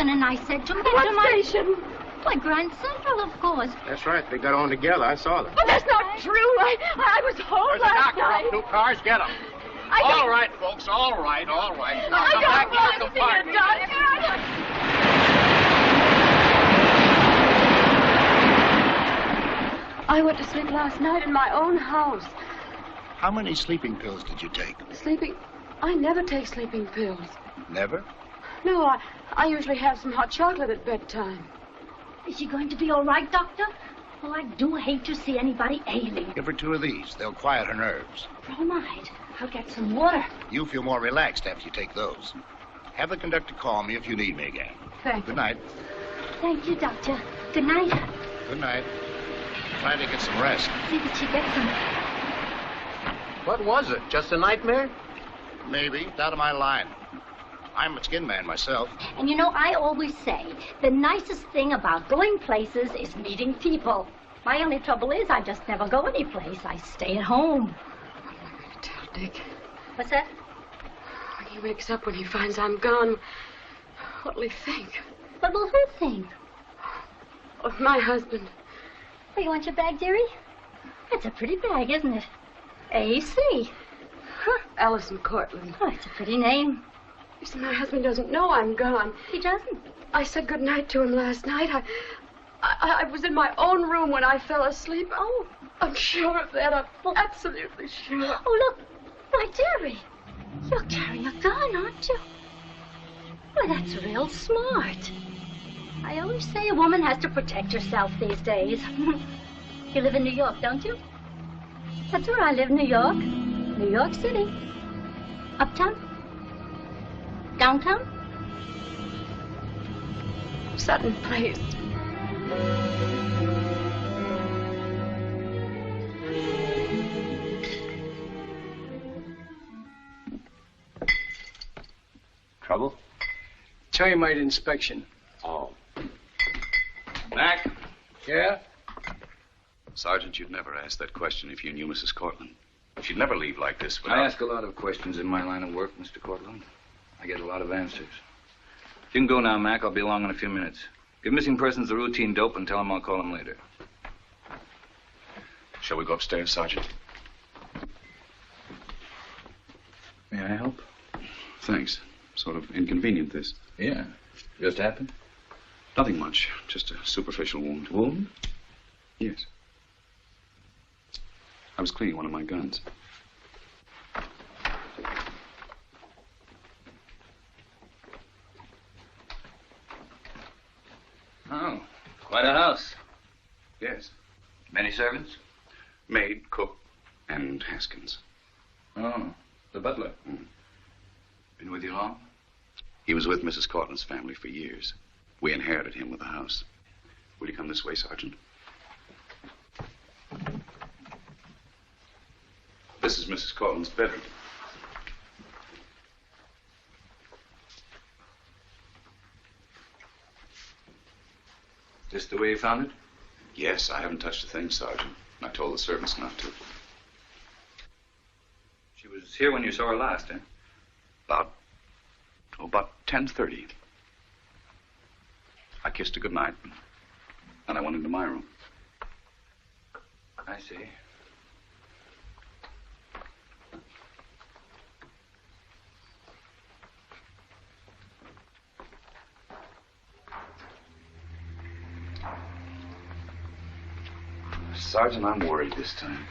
And I said to station? Why, Grand Central, of course. That's right. They got on together. I saw them. But that's not true. I was home There's last a doctor night. up. 2 cars. Get them. All right, folks. All right. Now come back to your compartment. I went to sleep last night in my own house. How many sleeping pills did you take? Sleeping? I never take sleeping pills. Never? No, I usually have some hot chocolate at bedtime. Is she going to be all right, Doctor? Oh, I do hate to see anybody ailing. Give her 2 of these. They'll quiet her nerves. Bromide. I'll get some water. You'll feel more relaxed after you take those. Have the conductor call me if you need me again. Thank you. Good night. Thank you, Doctor. Good night. Good night. Try to get some rest. See that she gets some. What was it? Just a nightmare? Maybe. It's out of my line. I'm a skin man myself. And you know, I always say, the nicest thing about going places is meeting people. My only trouble is I just never go anyplace. I stay at home. What am I going to tell Dick? What's that? When he wakes up, when he finds I'm gone, what'll he think? What will who think? Of my husband. Oh, you want your bag, dearie? It's a pretty bag, isn't it? A.C. Huh. Allison Cortland. Oh, it's a pretty name. You see, my husband doesn't know I'm gone. He doesn't? I said goodnight to him last night. I was in my own room when I fell asleep. Oh, I'm sure of that. I'm absolutely sure. Oh, look. Why, dearie, you're carrying a gun, aren't you? Well, that's real smart. I always say a woman has to protect herself these days. You live in New York, don't you? That's where I live, New York. New York City. Uptown? Downtown? Sutton Place. Trouble? Termite inspection. Oh. Mac? Yeah? Sergeant, you'd never ask that question if you knew Mrs. Cortland. She'd never leave like this without... I ask a lot of questions in my line of work, Mr. Cortland. I get a lot of answers. You can go now, Mac. I'll be along in a few minutes. Give missing persons the routine dope and tell them I'll call them later. Shall we go upstairs, Sergeant? May I help? Thanks. Sort of inconvenient, this. Yeah. Just happened? Nothing much. Just a superficial wound. Wound? Yes. I was cleaning one of my guns. Oh, quite a house. Yes. Many servants? Maid, cook, and Haskins. Oh, the butler. Been with you long? He was with Mrs. Cortland's family for years. We inherited him with the house. Will you come this way, Sergeant? This is Mrs. Cortland's bedroom. This the way you found it? Yes, I haven't touched a thing, Sergeant. I told the servants not to. She was here when you saw her last, eh? About 10:30. I kissed her goodnight, and I went into my room. I see. Sergeant, I'm worried this time.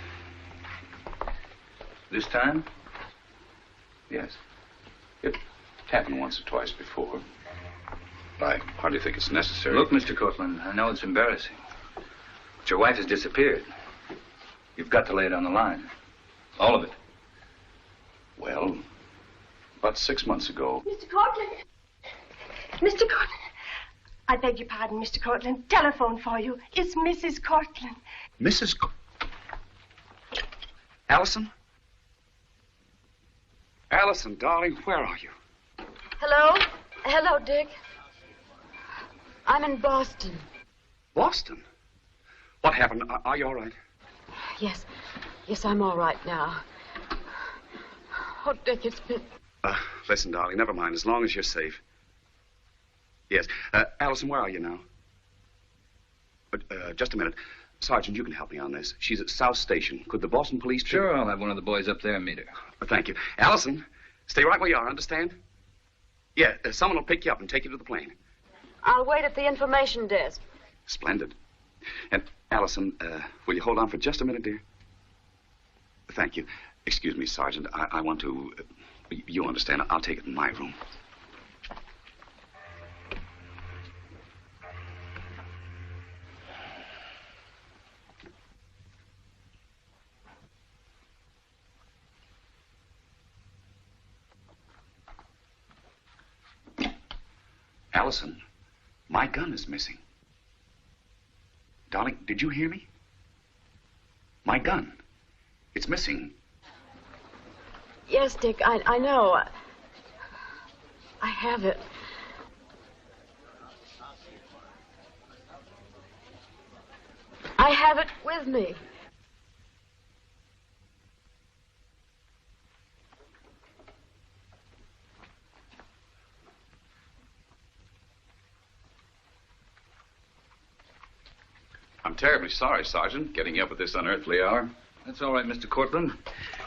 This time? Yes. It happened once or twice before. I hardly think it's necessary. Look, Mr. Cortland, I know it's embarrassing, but your wife has disappeared. You've got to lay it on the line. All of it. Well, about 6 months ago. Mr. Cortland. Mr. Cortland. I beg your pardon, Mr. Cortland. Telephone for you. It's Mrs. Cortland. Mrs. Allison? Allison, darling, where are you? Hello? Hello, Dick. I'm in Boston. Boston? What happened? Are you all right? Yes. Yes, I'm all right now. Oh, Dick, it's been... Listen, darling, never mind, as long as you're safe. Yes. Allison, where are you now? Just a minute. Sergeant, you can help me on this. She's at South Station. Could the Boston police... Sure, I'll have one of the boys up there meet her. Thank you. Allison, stay right where you are, understand? Yeah, someone will pick you up and take you to the plane. I'll wait at the information desk. Splendid. And, Allison, will you hold on for just a minute, dear? Thank you. Excuse me, Sergeant. I want to... you understand. I'll take it in my room. Allison, my gun is missing. Darling, did you hear me? My gun. It's missing. Yes, Dick, I know. I have it. I have it with me. I'm terribly sorry, Sergeant, getting you up at this unearthly hour. That's all right, Mr. Cortland.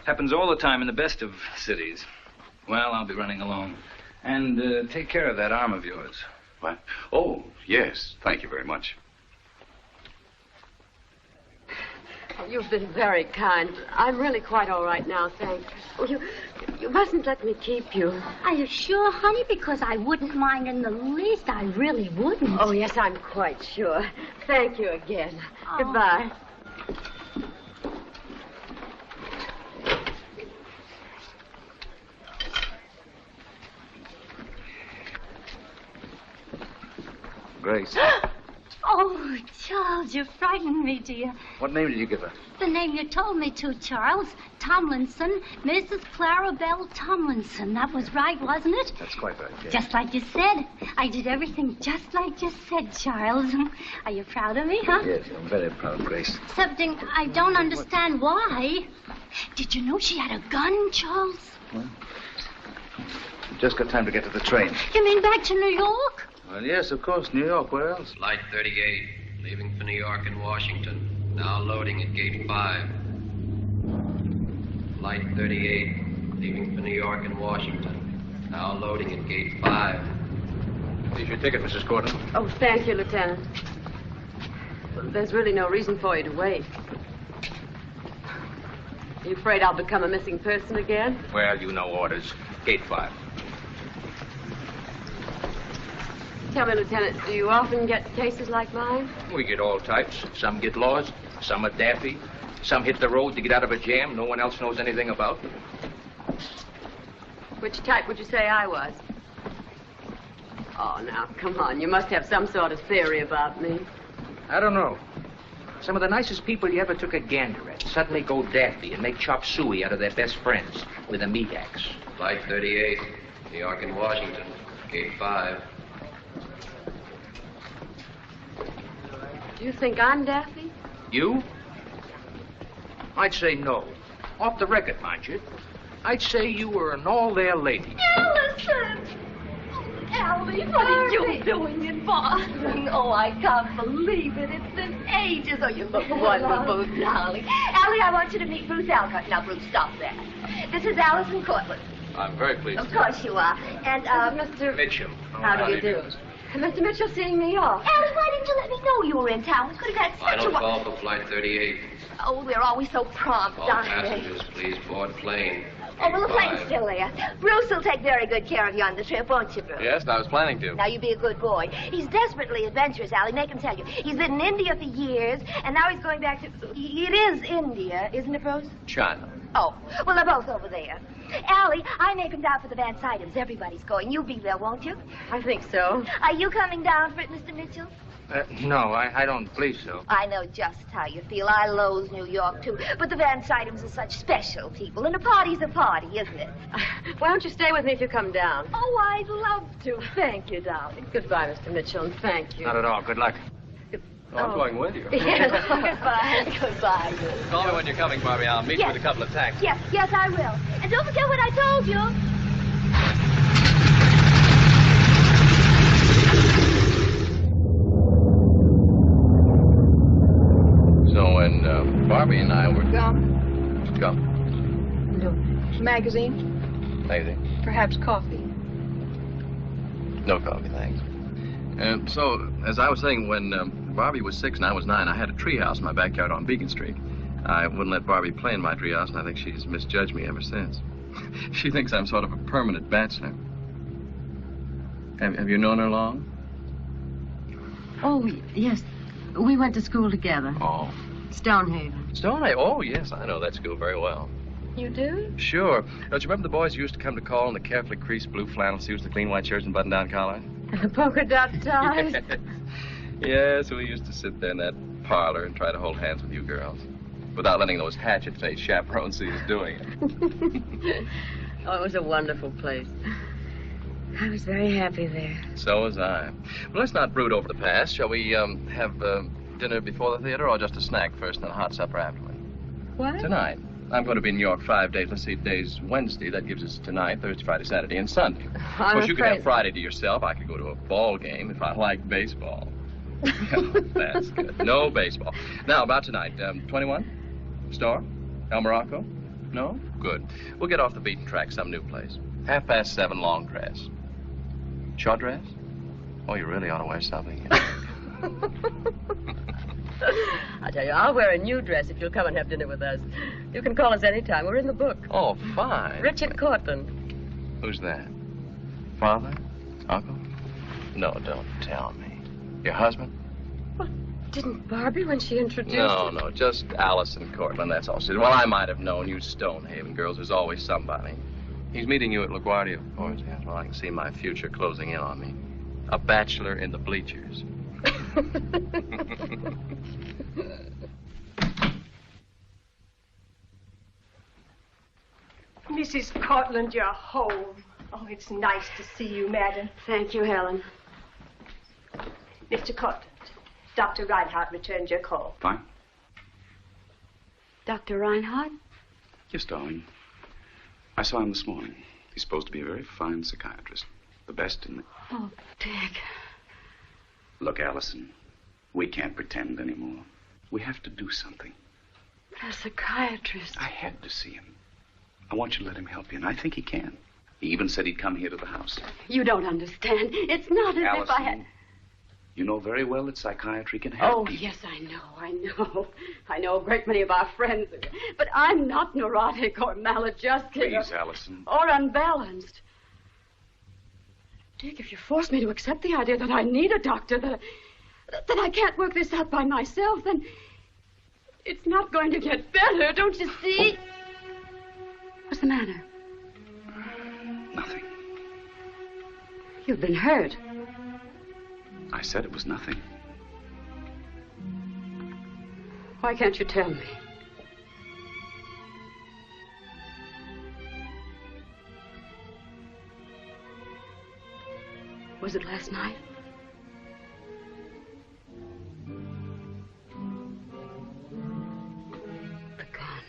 Happens all the time in the best of cities. Well, I'll be running along. And take care of that arm of yours. What? Oh, yes. Thank you very much. Oh, you've been very kind. I'm really quite all right now, thanks. Oh, you mustn't let me keep you. Are you sure, honey? Because I wouldn't mind in the least. I really wouldn't. Oh, yes, I'm quite sure. Thank you again. Oh. Goodbye. Grace. Oh, Charles, you frightened me, dear. What name did you give her? The name you told me to, Charles. Tomlinson. Mrs. Clara Bell Tomlinson. That was right, wasn't it? That's quite right, yes. Just like you said. I did everything just like you said, Charles. Are you proud of me, huh? Yes, I'm very proud, Grace. Excepting I don't understand why. Did you know she had a gun, Charles? Well, just got time to get to the train. You mean back to New York? Well, yes, of course, New York. Where else? Flight 38, leaving for New York and Washington. Now loading at gate 5. Flight 38, leaving for New York and Washington. Now loading at gate 5. Here's your ticket, Mrs. Cortland. Oh, thank you, Lieutenant. Well, there's really no reason for you to wait. Are you afraid I'll become a missing person again? Well, you know orders. Gate 5. Tell me, Lieutenant, do you often get cases like mine? We get all types. Some get lost. Some are daffy. Some hit the road to get out of a jam no one else knows anything about. Which type would you say I was? Oh, now, come on. You must have some sort of theory about me. I don't know. Some of the nicest people you ever took a gander at suddenly go daffy and make chop suey out of their best friends with a meat axe. Flight 38, New York and Washington. Gate 5. Do you think I'm daffy? You? I'd say no. Off the record, mind you. I'd say you were an all-there lady. Allison! Allie, what are you doing in Boston? Oh, I can't believe it. It's been ages. Oh, you look wonderful, darling. Allie, I want you to meet Bruce Alcott. Now, Bruce, stop that. This is Allison Cortland. I'm very pleased. Of course you are. And, Mr. Mitchell. How do you do? Mr. Mitchell seeing me off. Allie, why didn't you let me know you were in town? We could have had such Final a... call for Flight 38. Oh, they're always so prompt, All aren't they? passengers, please board plane. Oh, well, the Gate plane's 5. still there. Bruce will take very good care of you on the trip, won't you, Bruce? Yes, I was planning to. Now, you be a good boy. He's desperately adventurous, Allie, make him tell you. He's been in India for years, and now he's going back to... It is India, isn't it, Bruce? China. Oh, well, they're both over there. Allie, I make him down for the Van Sydens. Everybody's going. You'll be there, won't you? I think so. Are you coming down for it, Mr. Mitchell? No, I don't believe so. I know just how you feel. I loathe New York, too. But the Van Sydens are such special people, and a party's a party, isn't it? Why don't you stay with me if you come down? Oh, I'd love to. Thank you, darling. Goodbye, Mr. Mitchell, and thank you. Not at all. Good luck. I'm going with you. Yes, goodbye. Goodbye. Call me when you're coming, Barbie. I'll meet you with a couple of taxis. Yes, I will. And don't forget what I told you. So when Barbie and I were... Gum? Come. No. Magazine? Anything? Perhaps coffee. No coffee, thanks. So, as I was saying, when Barbie was 6 and I was 9, I had a treehouse in my backyard on Beacon Street. I wouldn't let Barbie play in my treehouse, and I think she's misjudged me ever since. She thinks I'm sort of a permanent bachelor. Have you known her long? Oh, yes. We went to school together. Oh. Stonehaven. Stonehaven? Oh, yes, I know that school very well. You do? Sure. Don't you remember the boys who used to come to call in the carefully creased blue flannel suits, the clean white shirts, and button-down collars? And the polka dot ties? Yes, we used to sit there in that parlor and try to hold hands with you girls. Without letting those hatchet-faced chaperones see us doing it. Oh, it was a wonderful place. I was very happy there. So was I. Well, let's not brood over the past. Shall we have dinner before the theater, or just a snack first and a hot supper afterward? What? Tonight. I'm going to be in New York 5 days. Let's see, today's Wednesday. That gives us tonight, Thursday, Friday, Saturday, and Sunday. Of course, you could have Friday to yourself. I could go to a ball game if I like baseball. That's good. No baseball. Now, about tonight. 21? Store? El Morocco? No? Good. We'll get off the beaten track, some new place. 7:30, long dress. Short dress? Oh, you really ought to wear something. I tell you, I'll wear a new dress if you'll come and have dinner with us. You can call us anytime. We're in the book. Oh, fine. Richard Cortland. Who's that? Father? Uncle? No, don't tell me. Your husband? Well, didn't Barbie when she introduced No, just Allison Cortland, that's all. She said, well, I might have known you Stonehaven girls. There's always somebody. He's meeting you at LaGuardia, of course. Yes, well, I can see my future closing in on me. A bachelor in the bleachers. Mrs. Cortland, you're home. Oh, it's nice to see you, madam. Thank you, Helen. Mr. Cortland, Dr. Reinhardt returned your call. Fine. Dr. Reinhardt? Yes, darling. I saw him this morning. He's supposed to be a very fine psychiatrist. The best in the... Oh, Dick. Look, Allison, we can't pretend anymore. We have to do something. But a psychiatrist. I had to see him. I want you to let him help you, and I think he can. He even said he'd come here to the house. You don't understand. It's not as Allison, if I had... You know very well that psychiatry can help Oh, people. yes, I know. I know a great many of our friends. But I'm not neurotic or maladjusted. Please, Allison. Or unbalanced. Dick, if you force me to accept the idea that I need a doctor, that I can't work this out by myself, then it's not going to get better, don't you see? What's the matter? Nothing. You've been hurt. I said it was nothing. Why can't you tell me? Was it last night? The gun.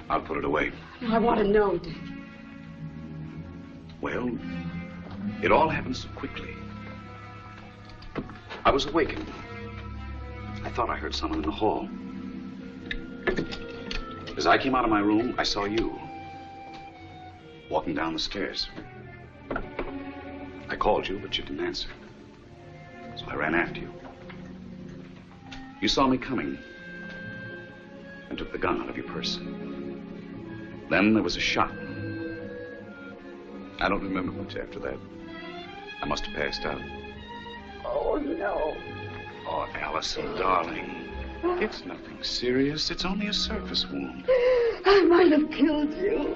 I'll put it away. I want to know, Dick. Well, it all happened so quickly. I was awakened. I thought I heard someone in the hall. As I came out of my room, I saw you walking down the stairs. I called you, but you didn't answer. So I ran after you. You saw me coming and took the gun out of your purse. Then there was a shot. I don't remember much after that. I must have passed out. Oh, no. Oh, Allison, darling. It's nothing serious. It's only a surface wound. I might have killed you.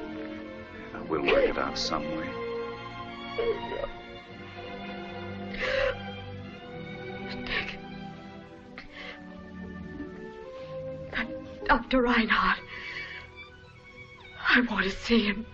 We'll work it out some way. Dick. That Dr. Reinhardt. I want to see him.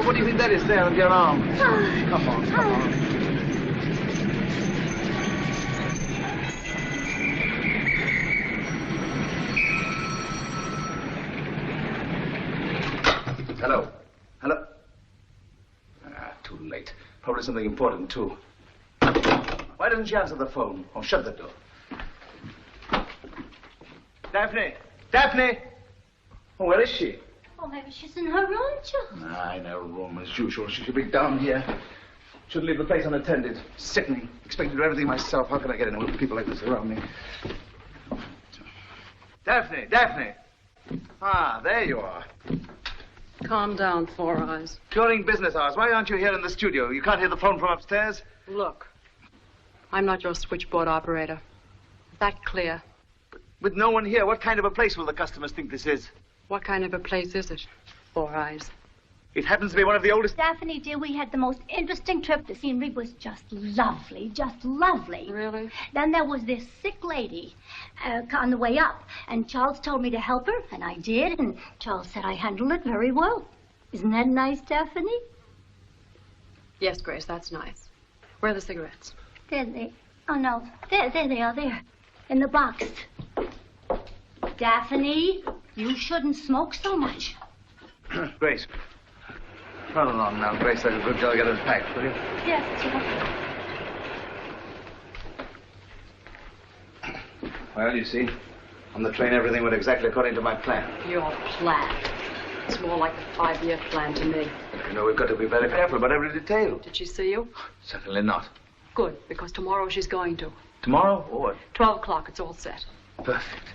What do you think that is there on your arm? Come on. Hello. Too late. Probably something important, too. Why doesn't she answer the phone? Or shut the door. Daphne! Oh, where is she? Oh, maybe she's in her room, Joe. In her room, as usual. She should be down here. Shouldn't leave the place unattended. Sickening. Expected to do everything myself. How can I get in with people like this around me? Daphne! Ah, there you are. Calm down, Four Eyes. During business hours, why aren't you here in the studio? You can't hear the phone from upstairs? Look, I'm not your switchboard operator. Is that clear? With no one here, what kind of a place will the customers think this is? What kind of a place is it, Four Eyes? It happens to be one of the oldest... Daphne, dear, we had the most interesting trip. The scenery was just lovely. Really? Then there was this sick lady on the way up, and Charles told me to help her, and I did, and Charles said I handled it very well. Isn't that nice, Daphne? Yes, Grace, that's nice. Where are the cigarettes? There they... Oh, no. There they are, there. In the box. Daphne, you shouldn't smoke so much. Grace. Run along now, Grace. Like a good girl, get us packed, will you? Yes, Joe. Well, you see, on the train, everything went exactly according to my plan. Your plan? It's more like a 5-year plan to me. You know, we've got to be very careful about every detail. Did she see you? Certainly not. Good, because tomorrow she's going to. Tomorrow? Or what? 12 o'clock, it's all set. Perfect.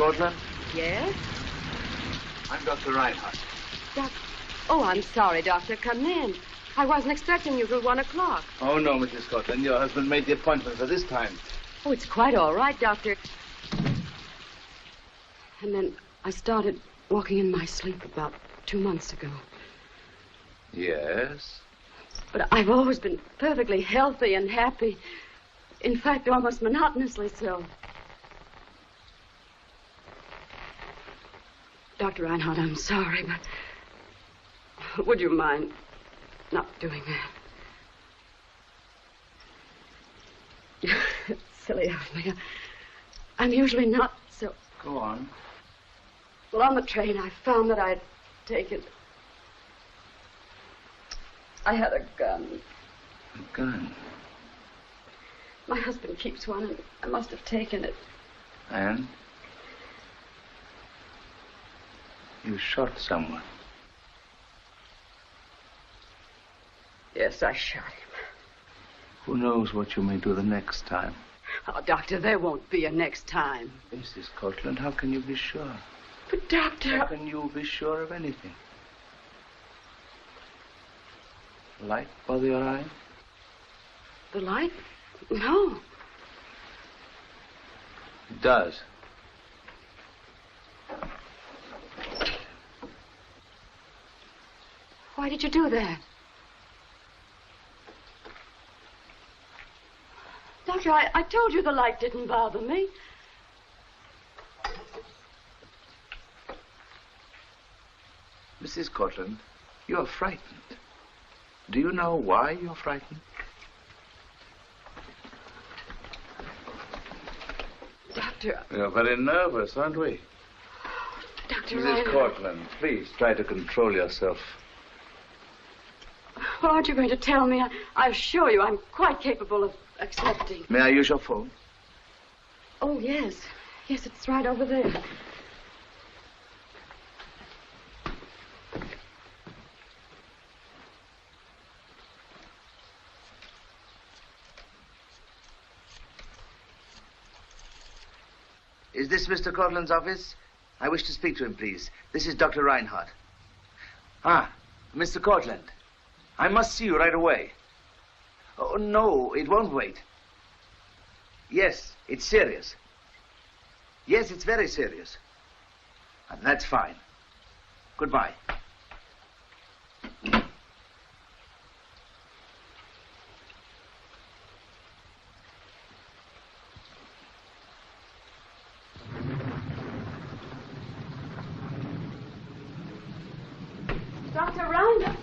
Cortland? Yes? I'm Dr. Reinhardt. Oh, I'm sorry, Doctor. Come in. I wasn't expecting you till 1 o'clock. Oh, no, Mrs. Cortland. Your husband made the appointment for this time. Oh, it's quite all right, Doctor. And then I started walking in my sleep about 2 months ago. Yes? But I've always been perfectly healthy and happy. In fact, almost monotonously so. Dr. Reinhardt, I'm sorry, but would you mind not doing that? It's silly of me. I'm usually not so... Go on. Well, on the train, I found that I'd taken... I had a gun. A gun? My husband keeps one, and I must have taken it. And? You shot someone. Yes, I shot him. Who knows what you may do the next time? Oh, Doctor, there won't be a next time. Mrs. Cortland, how can you be sure? But, Doctor... How can you be sure of anything? Light bother your eye? The light? No. It does. Why did you do that? Doctor, I told you the light didn't bother me. Mrs. Cortland, you're frightened. Do you know why you're frightened? Doctor... You're very nervous, aren't we? Dr. Mrs. Reinhardt. Cortland, please try to control yourself. Well, aren't you going to tell me? I assure you I'm quite capable of accepting. May I use your phone? Oh, yes. Yes, it's right over there. Is this Mr. Cortland's office? I wish to speak to him, please. This is Dr. Reinhardt. Ah, Mr. Cortland. I must see you right away. Oh, no, it won't wait. Yes, it's serious. Yes, it's very serious. That's fine. Goodbye. Dr. Reinhardt.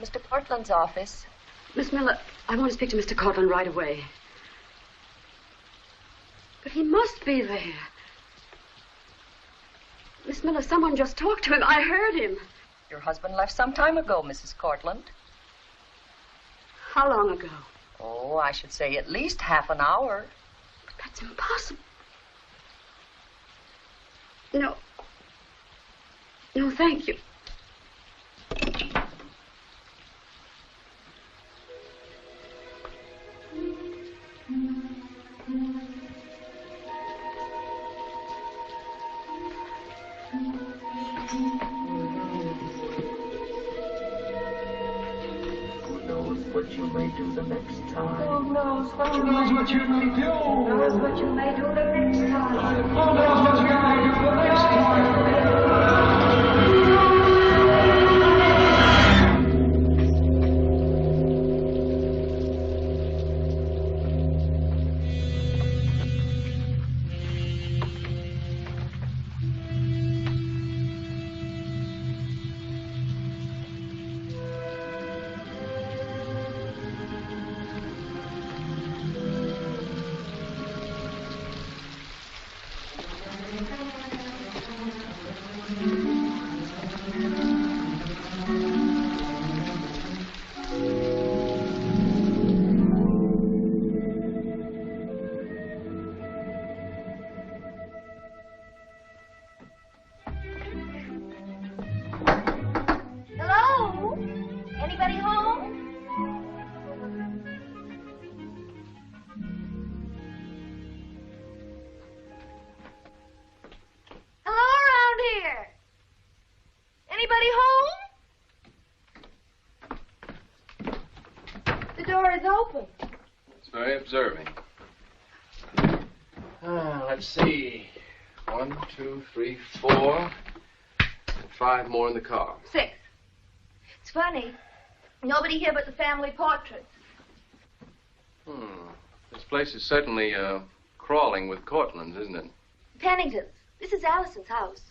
Mr. Cortland's office. Miss Miller, I want to speak to Mr. Cortland right away. But he must be there. Miss Miller, someone just talked to him. I heard him. Your husband left some time ago, Mrs. Cortland. How long ago? Oh, I should say at least half an hour. But that's impossible. No. No, thank you. What you may do the next time. Who knows what you may do? Who knows what you may do the next time? Who knows what you may do the next time? open. It's very observing. Let's see. 1, 2, 3, 4. 5 more in the car. 6. It's funny. Nobody here but the family portraits. This place is certainly crawling with Cortlands, isn't it? Penningtons. This is Allison's house.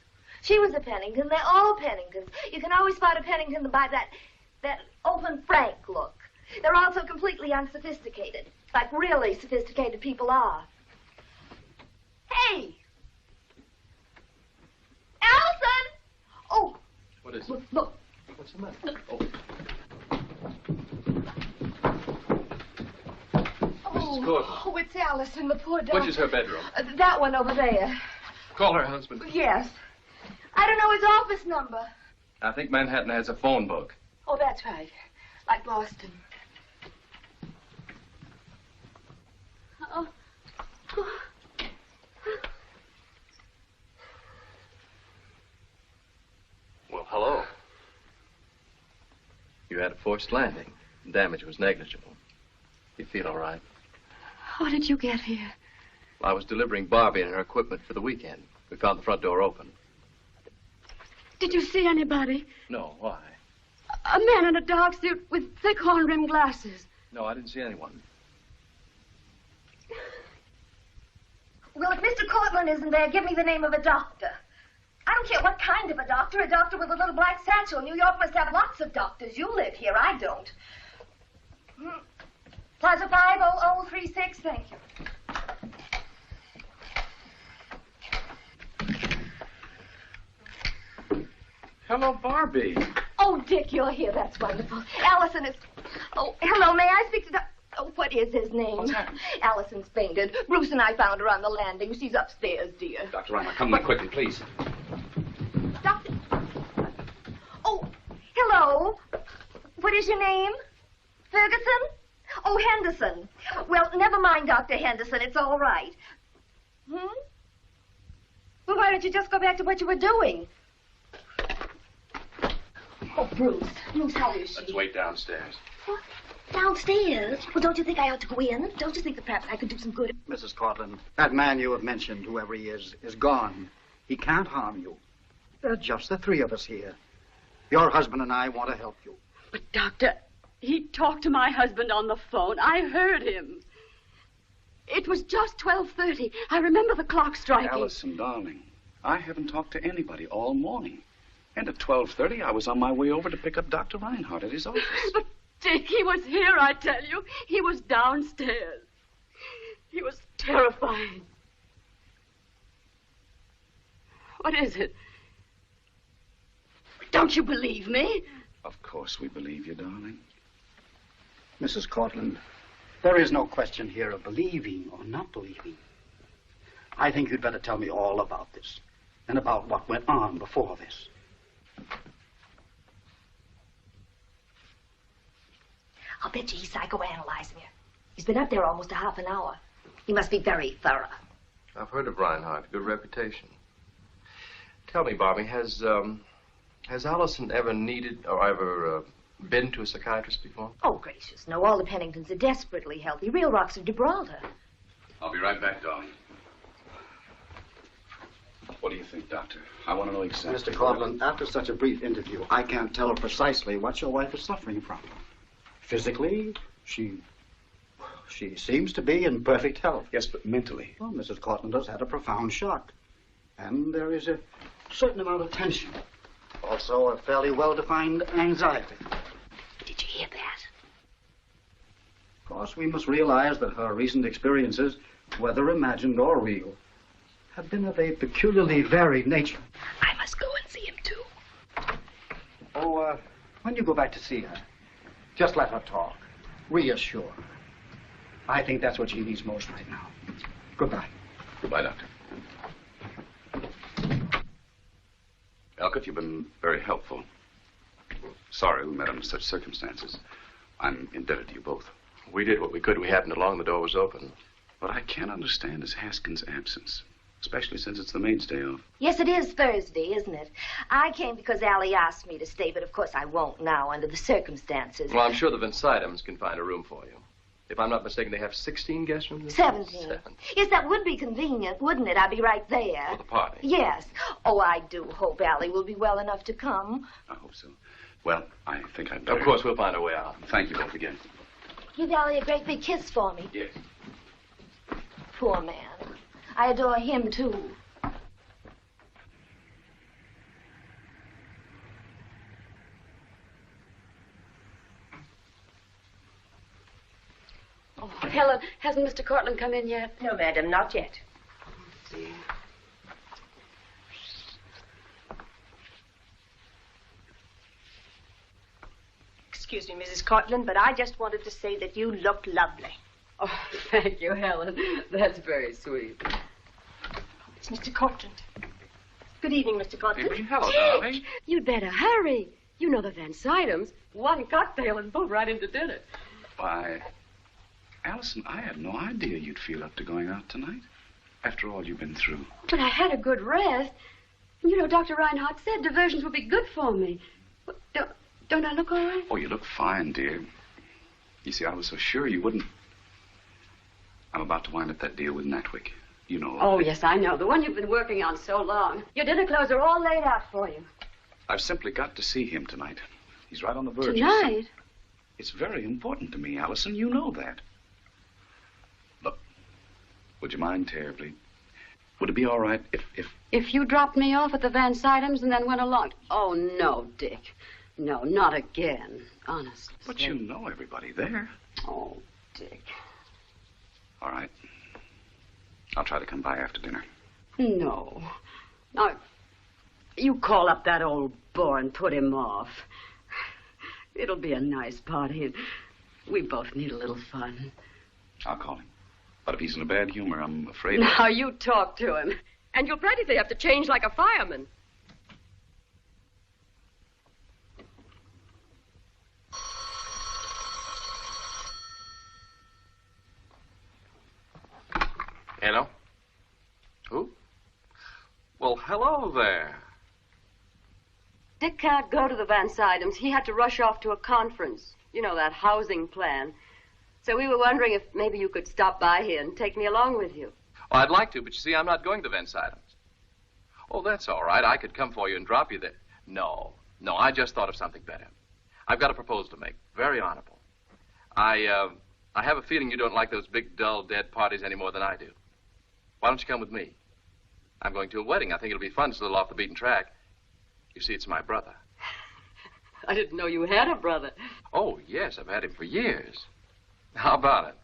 She was a Pennington. They're all Penningtons. You can always spot a Pennington by that open, frank look. They're also completely unsophisticated, like really sophisticated people are. Hey! Allison! Oh! What is it? Look. What's the matter? Mrs. Cortland. Oh, it's Allison, the poor dog. Which is her bedroom? That one over there. Call her husband. Yes. I don't know his office number. I think Manhattan has a phone book. Oh, that's right. Like Boston. Oh. Well, hello. You had a forced landing. Damage was negligible. You feel all right? How did you get here? Well, I was delivering Barbie and her equipment for the weekend. We found the front door open. Did you see anybody? No, why? A man in a dark suit with thick horn-rimmed glasses. No, I didn't see anyone. Well, if Mr. Cortland isn't there, give me the name of a doctor. I don't care what kind of a doctor with a little black satchel. New York must have lots of doctors. You live here, I don't. Plaza 50036, thank you. Hello, Barbie. Oh, Dick, you're here. That's wonderful. Allison is... Oh, hello, may I speak to Oh, what is his name? What's happened? Allison's fainted. Bruce and I found her on the landing. She's upstairs, dear. Dr. Reimer, come in quickly, please. Doctor... Oh, hello. What is your name? Ferguson? Oh, Henderson. Well, never mind, Dr. Henderson. It's all right. Well, why don't you just go back to what you were doing? Oh, Bruce. Bruce, how is she? Let's wait downstairs. What? Downstairs? Well, don't you think I ought to go in? Don't you think that perhaps I could do some good? Mrs. Cortland, that man you have mentioned, whoever he is gone. He can't harm you. There are just the three of us here. Your husband and I want to help you. But, Doctor, he talked to my husband on the phone. I heard him. It was just 12:30. I remember the clock striking. Allison, darling, I haven't talked to anybody all morning. And at 12:30, I was on my way over to pick up Dr. Reinhardt at his office. But, Dick, he was here, I tell you. He was downstairs. He was terrifying. What is it? Don't you believe me? Of course we believe you, darling. Mrs. Cortland, there is no question here of believing or not believing. I think you'd better tell me all about this and about what went on before this. I'll bet you he's psychoanalyzing you. He's been up there almost a half an hour. He must be very thorough. I've heard of Reinhardt. Good reputation. Tell me, Barbie, has Allison ever needed or ever been to a psychiatrist before? Oh, gracious, no. All the Penningtons are desperately healthy. Real rocks of Gibraltar. I'll be right back, darling. What do you think, Doctor? I want to know exactly. Mr. Cortland, after such a brief interview, I can't tell precisely what your wife is suffering from. Physically, she seems to be in perfect health. Yes, but mentally. Well, Mrs. Cortland has had a profound shock. And there is a certain amount of tension. Also, a fairly well-defined anxiety. Did you hear that? Of course, we must realize that her recent experiences, whether imagined or real, have been of a peculiarly varied nature. I must go and see him, too. Oh, when you go back to see her, just let her talk. Reassure her. I think that's what she needs most right now. Goodbye. Goodbye, Doctor. Elkett, you've been very helpful. Sorry we met under such circumstances. I'm indebted to you both. We did what we could. We happened along. The door was open. What I can't understand is Haskins' absence, especially since it's the maid's day off. Yes, it is Thursday, isn't it? I came because Allie asked me to stay, but of course I won't now under the circumstances. Well, I'm sure the Van Sydams can find a room for you. If I'm not mistaken, they have 16 guest rooms? 17. Yes, that would be convenient, wouldn't it? I'd be right there. For the party? Yes. Oh, I do hope Allie will be well enough to come. I hope so. Well, I think I'd better... Of course, we'll find a way out. Thank you both again. Give Allie a great big kiss for me. Yes. Poor man. I adore him, too. Oh, Helen, hasn't Mr. Cortland come in yet? No, madam, not yet. Oh, dear. Excuse me, Mrs. Cortland, but I just wanted to say that you look lovely. Oh, thank you, Helen. That's very sweet. It's Mr. Cortland. Good evening, Mr. Cortland. Hello, darling. You'd better hurry. You know the Van Sydams. One cocktail and both right into dinner. Why, Allison, I had no idea you'd feel up to going out tonight. After all you've been through. But I had a good rest. You know, Dr. Reinhardt said diversions would be good for me. Don't I look all right? Oh, you look fine, dear. You see, I was so sure you wouldn't. I'm about to wind up that deal with Natwick. You know. Oh, yes, I know. The one you've been working on so long. Your dinner clothes are all laid out for you. I've simply got to see him tonight. He's right on the verge. Tonight? It's very important to me, Allison. You know that. Look, would you mind terribly? Would it be all right if... If you dropped me off at the Van Sydams and then went along? Oh, no, Dick. No, not again. Honestly. But you know everybody there. Oh, Dick. All right. I'll try to come by after dinner. No. Now, you call up that old bore and put him off. It'll be a nice party, and we both need a little fun. I'll call him. But if he's in a bad humor, I'm afraid... Now, you talk to him. And you'll practically have to change like a fireman. Hello? Who? Well, hello there. Dick can't go to the Van Sydams. He had to rush off to a conference. You know, that housing plan. So we were wondering if maybe you could stop by here and take me along with you. Well, I'd like to, but you see, I'm not going to Van Sydams. Oh, that's all right. I could come for you and drop you there. No, I just thought of something better. I've got a proposal to make. Very honorable. I have a feeling you don't like those big, dull, dead parties any more than I do. Why don't you come with me? I'm going to a wedding. I think it'll be fun. It's a little off the beaten track. You see, it's my brother. I didn't know you had a brother. Oh, yes, I've had him for years. How about it?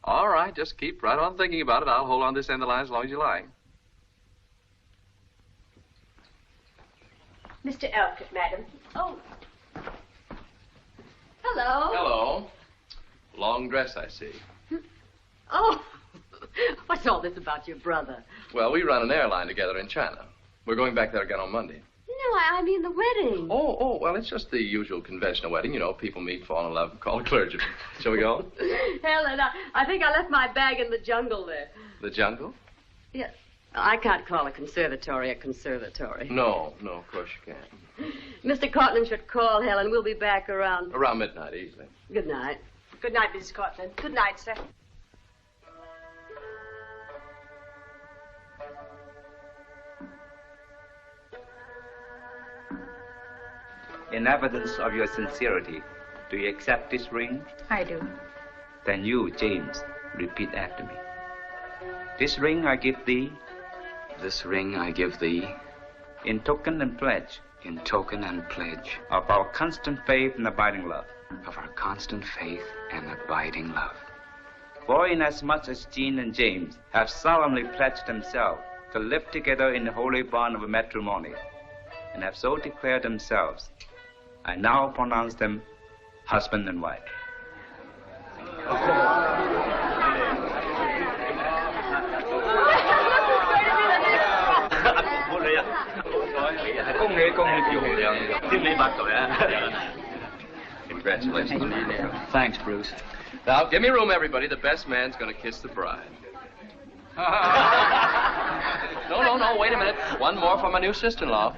All right, just keep right on thinking about it. I'll hold on this end of the line as long as you like. Mr. Elkett, madam. Oh. Hello. Hello. Long dress, I see. Oh. What's all this about your brother? Well, we run an airline together in China. We're going back there again on Monday. No, I mean the wedding. Oh, well, it's just the usual conventional wedding. You know, people meet, fall in love, call a clergyman. Shall we go? Helen, I think I left my bag in the jungle there. The jungle? Yeah. I can't call a conservatory a conservatory. No, of course you can't. Mr. Cortland should call, Helen. We'll be back around... Around midnight, easily. Good night. Good night, Mrs. Cortland. Good night, sir. In evidence of your sincerity, do you accept this ring? I do. Then you, James, repeat after me. This ring I give thee. This ring I give thee. In token and pledge. In token and pledge. Of our constant faith and abiding love. Of our constant faith and abiding love. For inasmuch as Jean and James have solemnly pledged themselves to live together in the holy bond of matrimony, and have so declared themselves, I now pronounce them husband and wife. Congratulations. Thanks, Bruce. Now, give me room, everybody. The best man's going to kiss the bride. No, wait a minute. One more for my new sister-in-law.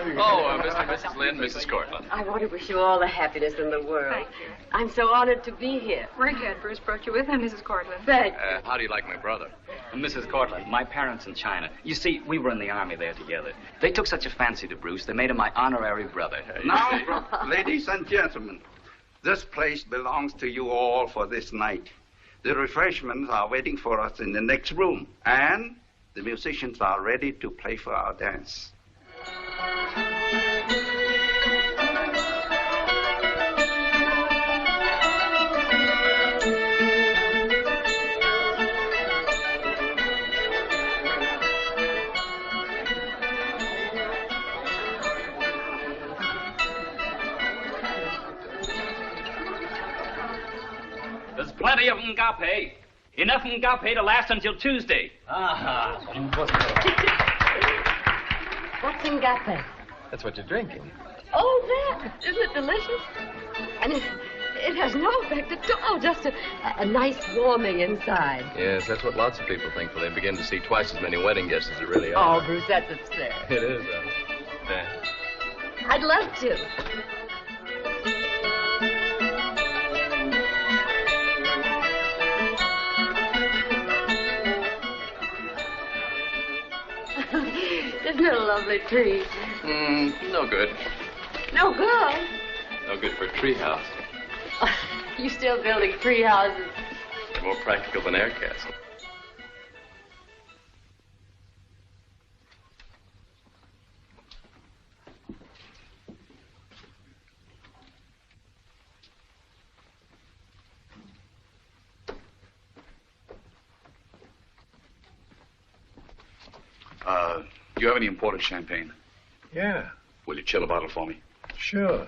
Mr. and Mrs. Lynn, Mrs. Cortland. I want to wish you all the happiness in the world. Thank you. I'm so honored to be here. We're glad Bruce brought you with him, Mrs. Cortland. Thank How do you like my brother? Mrs. Cortland, my parents in China. You see, we were in the army there together. They took such a fancy to Bruce, they made him my honorary brother. Now, ladies and gentlemen, this place belongs to you all for this night. The refreshments are waiting for us in the next room, and the musicians are ready to play for our dance. There's plenty of ngape. Enough ngape to last until Tuesday. What's in Gape? That's what you're drinking. Oh, that. Isn't it delicious? And it has no effect at all, just a nice warming inside. Yes, that's what lots of people think when they begin to see twice as many wedding guests as there really are. Oh, Bruce, that's absurd. It is, yeah. I'd love to. Isn't it a lovely tree? No good. No good? No good for a tree house. You still building tree houses? They're more practical than air castles. Do you have any imported champagne? Yeah, Will you chill a bottle for me? sure.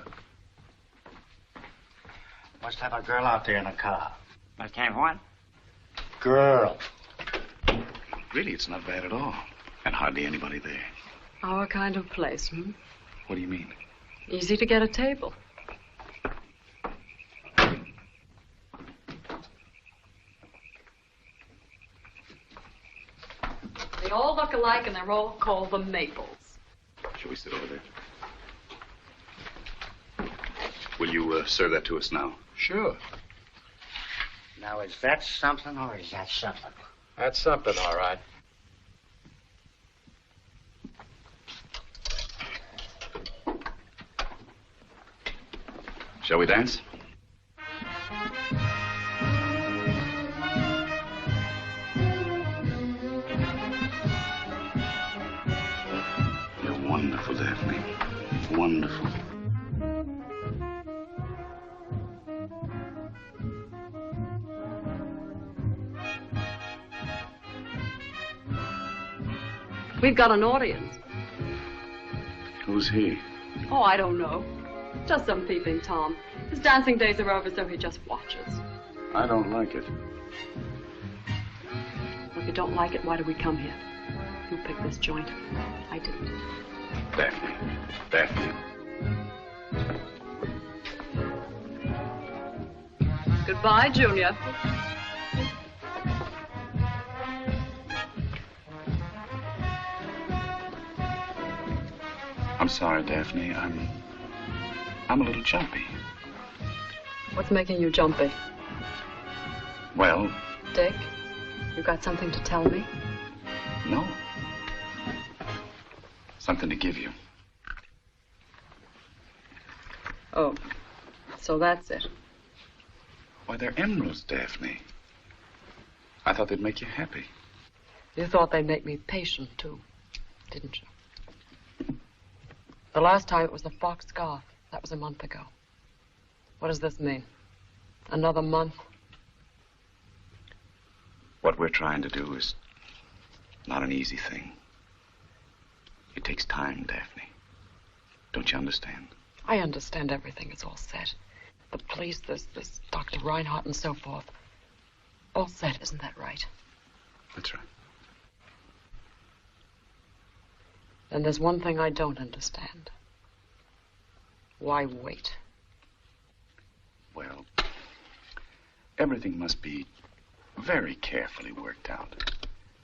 Must have a girl out there in a car. Must have what? Girl. Really, it's not bad at all. And hardly anybody there. Our kind of place, What do you mean? Easy to get a table. They all look alike and they're all called the Maples. Shall we sit over there? Will you serve that to us now? Sure. Now, is that something or is that something? That's something, all right. Shall we dance? You're wonderful, Daphne. Wonderful. We've got an audience. Who's he? Oh, I don't know. Just some peeping Tom. His dancing days are over, so he just watches. I don't like it. Well, if you don't like it, why do we come here? You picked this joint. I didn't. Daphne. Daphne. Goodbye, Junior. I'm sorry, Daphne. I'm a little jumpy. What's making you jumpy? Well, Dick, you got something to tell me? no. Something to give you. Oh, so that's it. Why, they're emeralds, Daphne. I thought they'd make you happy. You thought they'd make me patient, too, didn't you? The last time it was the fox scarf. That was a month ago. What does this mean? Another month? What we're trying to do is not an easy thing. It takes time, Daphne. Don't you understand? I understand everything. It's all set. The police, this Dr. Reinhardt and so forth. All set, isn't that right? That's right. Then there's one thing I don't understand. Why wait? Well, everything must be very carefully worked out.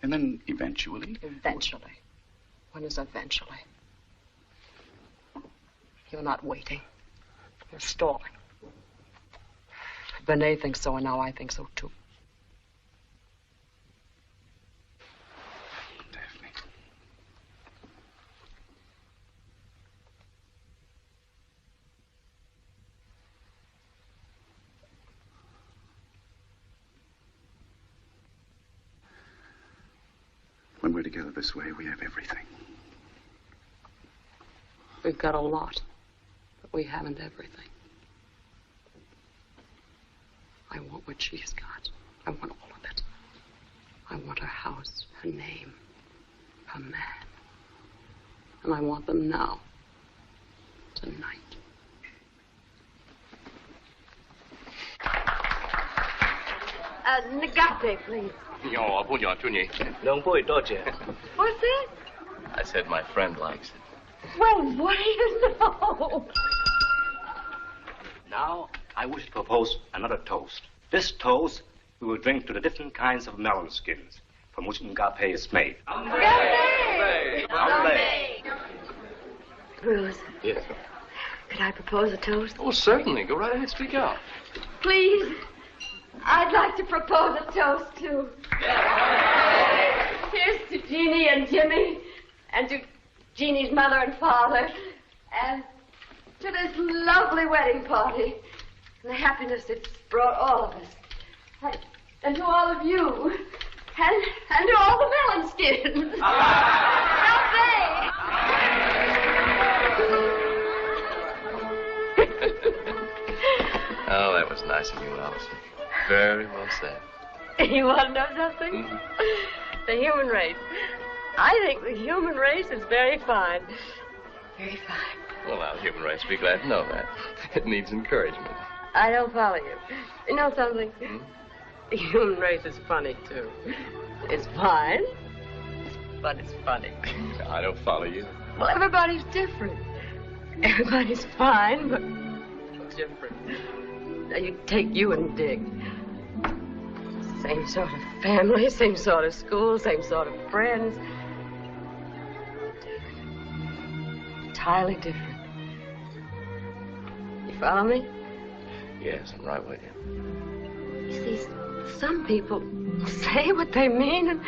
And then eventually... Eventually. When is eventually? You're not waiting. You're stalling. Benet thinks so, and now I think so, too. Daphne. When we're together this way, we have everything. We've got a lot, but we haven't everything. I want what she's got. I want all of it. I want her house, her name, her man. And I want them now. Tonight. Negate, please. No, What's that? I said my friend likes it. Well, what do you know? Now, I wish to propose another toast. This toast, we will drink to the different kinds of melon skins from which Ngape is made. Bruce, Yes. could I propose a toast? Oh, certainly. Go right ahead, speak out. Please. I'd like to propose a toast, too. Here's to Jeannie and Jimmy, and to Jeannie's mother and father, and to this lovely wedding party, and the happiness it's brought all of us, and to all of you, and to all the melon skins. Oh, that was nice of you, Allison. Very well said. You want to know something? The human race. I think the human race is very fine. Very fine. Well, now, the human race will be glad to know that. It needs encouragement. I don't follow you. You know something? The human race is funny, too. It's fine, but it's funny. I don't follow you. Well, everybody's different. Everybody's fine, but different. Now, you take you and Dick. Same sort of family, same sort of school, same sort of friends. Entirely different. You follow me? Yes, I'm right with you. You see, some people say what they mean and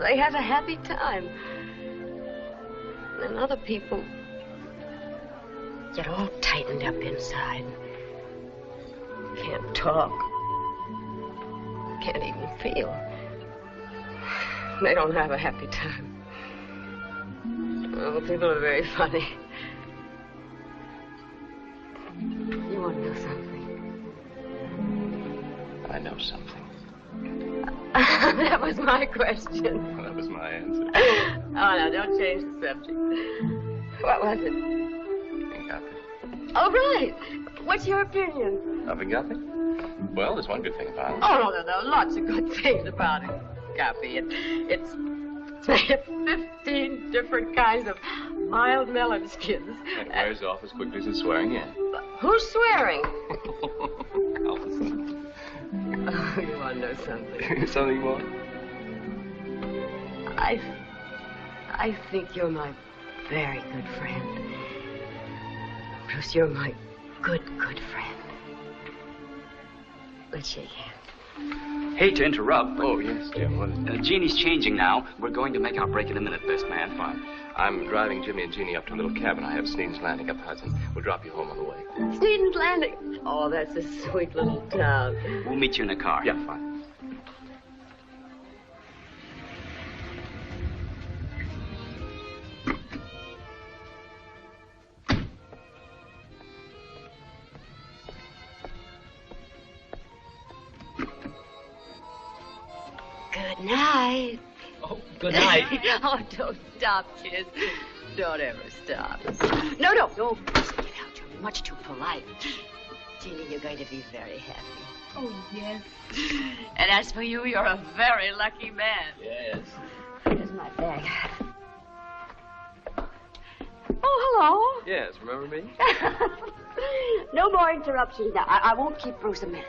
they have a happy time. And other people get all tightened up inside. Can't talk. Can't even feel. They don't have a happy time. Oh, people are very funny. You want to know something? I know something. That was my question. That was my answer. Oh, no, don't change the subject. What was it? Ngape. Oh, right. What's your opinion? Of Ngape? Well, there's one good thing about it. Oh, no, there are lots of good things about it. Ngape. It's made of 15 different kinds of mild melon skins. It wears off as quickly as it's swearing in. Who's swearing? Allison. Oh, you want to know something? Something more? I think you're my very good friend. Bruce, you're my good friend. Let's shake hands. Hate to interrupt, but... Oh, yes, Jim. What is it? Jeannie's changing now. We're going to make our break in a minute, best man. Fine. I'm driving Jimmy and Jeannie up to a little cabin I have at Sneed's Landing up the Hudson. We'll drop you home on the way. Sneed's Landing? Oh, that's a sweet little town. We'll meet you in a car. Yeah, fine. Good night. Oh, good night. Oh, don't stop, kids. Don't ever stop. No. Get out. You're much too polite. Jeannie, you're going to be very happy. Oh, yes. And as for you, you're a very lucky man. Yes. Here's my bag. Oh, hello. Yes, remember me? No more interruptions now. I won't keep Bruce a minute.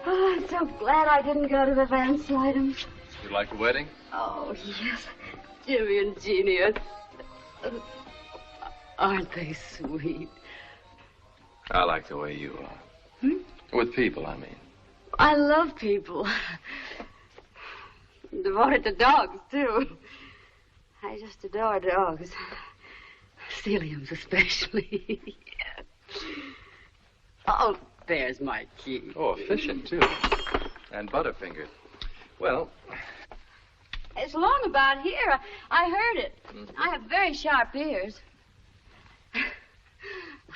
Oh, I'm so glad I didn't go to the Van Slydens. You like the wedding? Oh, yes. Jimmy and Jeannie are... Aren't they sweet? I like the way you are. With people, I mean. I love people. I'm devoted to dogs, too. I just adore dogs. Celium's especially. Oh, there's my key. Oh, efficient, too. And Butterfinger. Well... It's long about here. I heard it. I have very sharp ears.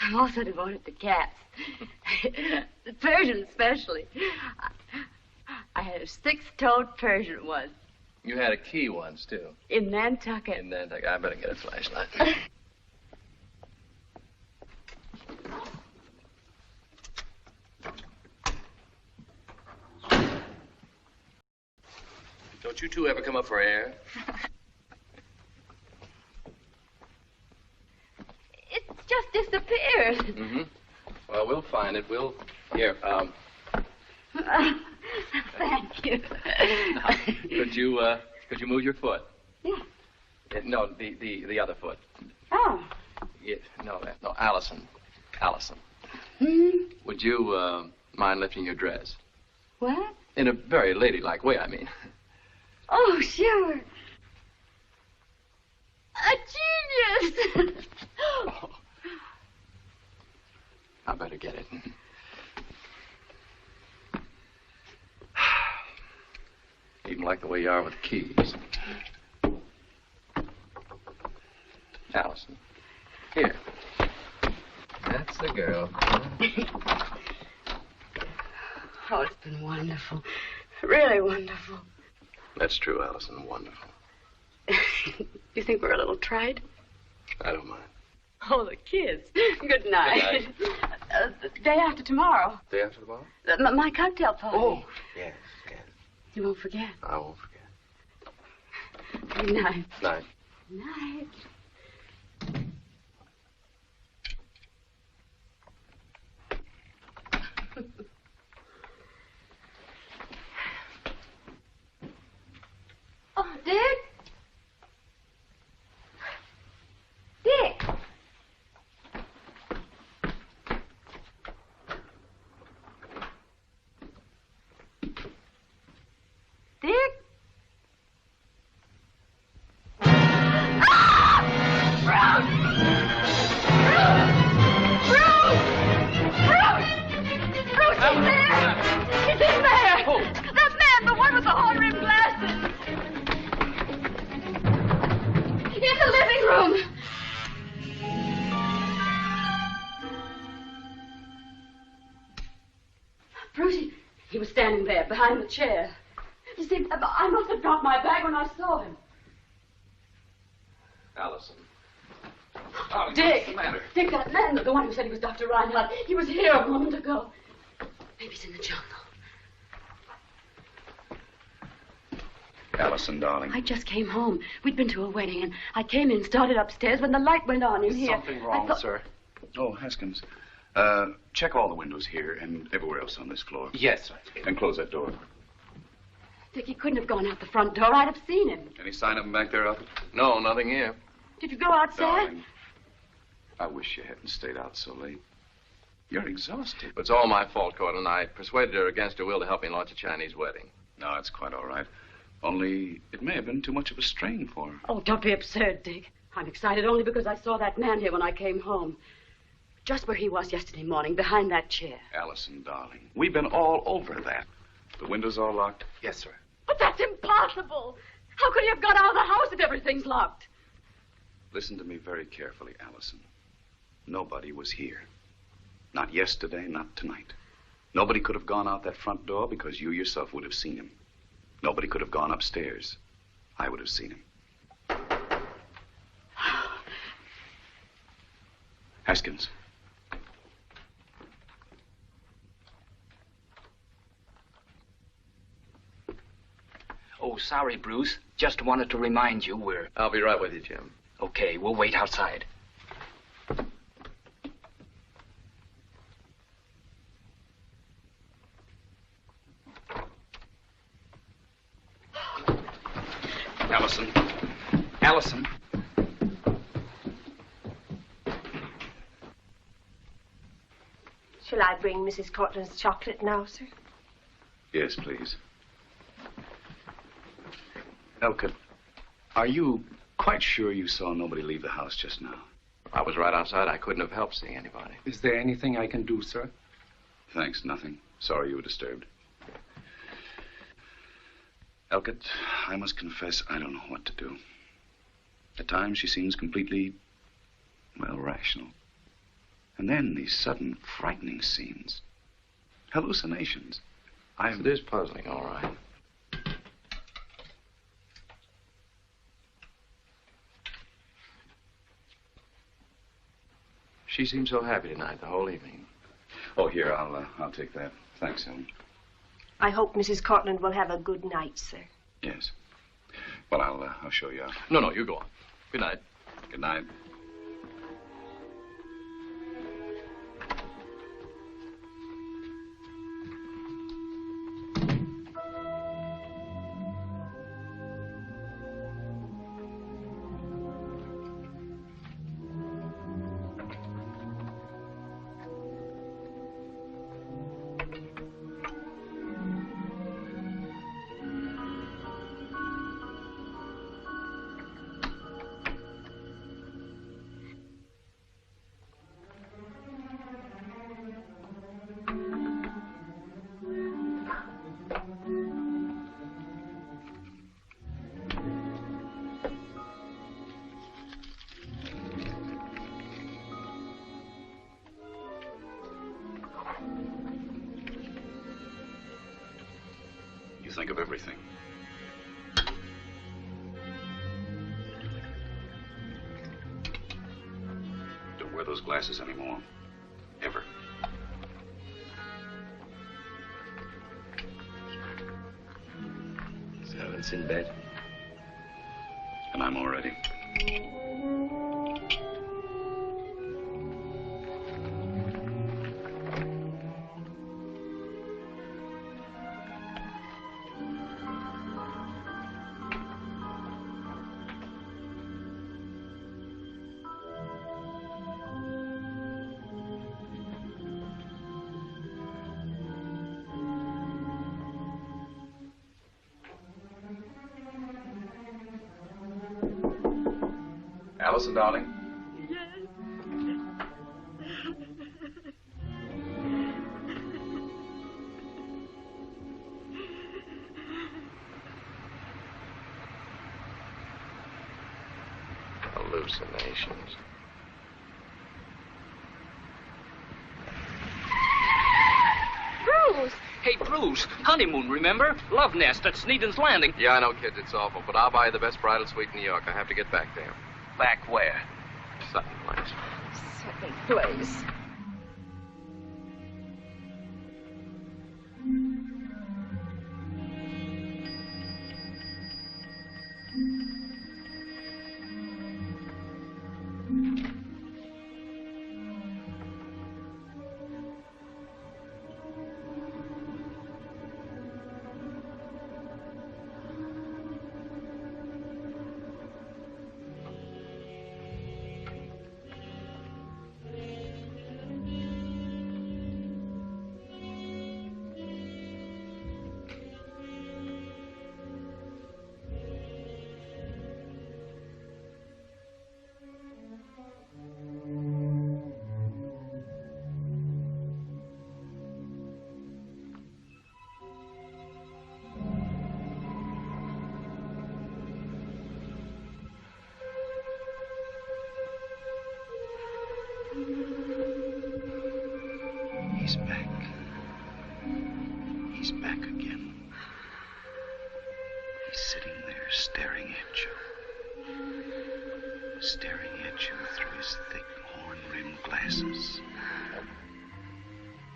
I'm also devoted to cats. The Persian especially. I had a 6-toed Persian once. You had a key once, too. In Nantucket. In Nantucket. I better get a flashlight. Don't you two ever come up for air? It just disappeared. Mm-hmm. Well, we'll find it. We'll... Here, Thank you. Could you move your foot? Yeah. No, the other foot. Oh. Yeah, no, Allison. Allison. Would you, mind lifting your dress? What? In a very ladylike way, I mean. Oh, sure. A genius! Oh. I better get it. Even like the way you are with keys. Allison. Here. That's the girl. Oh, it's been wonderful. Really wonderful. That's true, Allison. Wonderful. You think we're a little trite? I don't mind. Oh, the kids. Good night. Good night. The day after tomorrow. Day after tomorrow? My cocktail party. Oh, yes, yes. You won't forget. I won't forget. Good night. Night. Night. Oh, Dick? Dick! Dick? He was standing there, behind the chair. You see, I must have dropped my bag when I saw him. Allison. Oh, Dick! What's the matter? Dick, that man, the one who said he was Dr. Reinhardt, he was here a moment ago. Maybe he's in the jungle. Allison, darling. I just came home. We'd been to a wedding, and I came in, started upstairs when the light went on in Is here. something wrong, sir? Oh, Haskins. Check all the windows here and everywhere else on this floor. Yes, sir. And close that door. Dick, he couldn't have gone out the front door. I'd have seen him. Any sign of him back there, Alfred? No, nothing here. Did you go outside? Darling, I wish you hadn't stayed out so late. You're exhausted. It's all my fault, Gordon. I persuaded her against her will to help me launch a Chinese wedding. No, it's quite all right. Only it may have been too much of a strain for her. Oh, don't be absurd, Dick. I'm excited only because I saw that man here when I came home. Just where he was yesterday morning, behind that chair. Allison, darling, we've been all over that. The windows are locked? Yes, sir. But that's impossible. How could he have got out of the house if everything's locked? Listen to me very carefully, Allison. Nobody was here. Not yesterday, not tonight. Nobody could have gone out that front door because you yourself would have seen him. Nobody could have gone upstairs. I would have seen him. Haskins. Oh, sorry, Bruce. Just wanted to remind you we're... I'll be right with you, Jim. Okay, we'll wait outside. Allison. Allison. Shall I bring Mrs. Cortland's chocolate now, sir? Yes, please. Elkett, are you quite sure you saw nobody leave the house just now? I was right outside. I couldn't have helped seeing anybody. Is there anything I can do, sir? Thanks, nothing. Sorry you were disturbed. Elkett, I must confess I don't know what to do. At times she seems completely, well, rational. And then these sudden, frightening scenes. Hallucinations. It is puzzling, all right. She seemed so happy tonight, the whole evening. Oh, here, I'll take that. Thanks, Helen. I hope Mrs. Cortland will have a good night, sir. Yes. Well, I'll show you out. No, you go on. Good night. Good night. Think of everything. Don't wear those glasses anymore. Ever. Servants in bed. And I'm all ready. Allison, darling. Hallucinations. Bruce! Hey, Bruce, honeymoon, remember? Love nest at Sneeden's Landing. Yeah, I know, kids, it's awful, but I'll buy you the best bridal suite in New York. I have to get back there. Back where? Sutton Place. Sutton Place. He's back. He's back again. He's sitting there staring at you. Staring at you through his thick horn-rimmed glasses.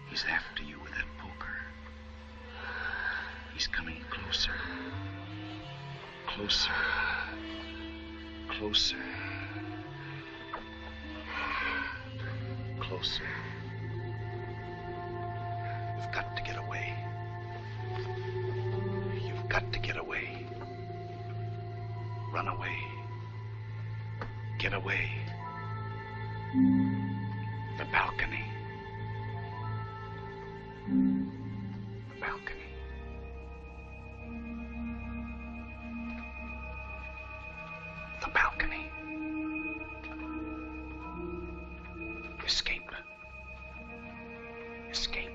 He's after you with that poker. He's coming closer. Closer. Closer. Closer. You've got to get away. You've got to get away. Run away. Get away. The balcony. The balcony. The balcony. Escape. Escape.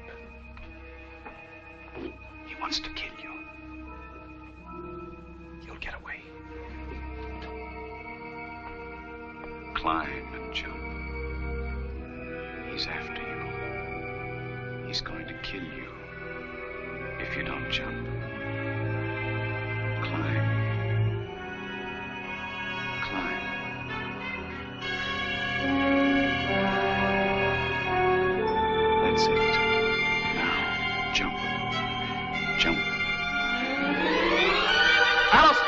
He wants to kill you. You'll get away. Climb and jump. He's after you. He's going to kill you if you don't jump. Climb. Climb. That's it. Now, jump. Jump. Allison!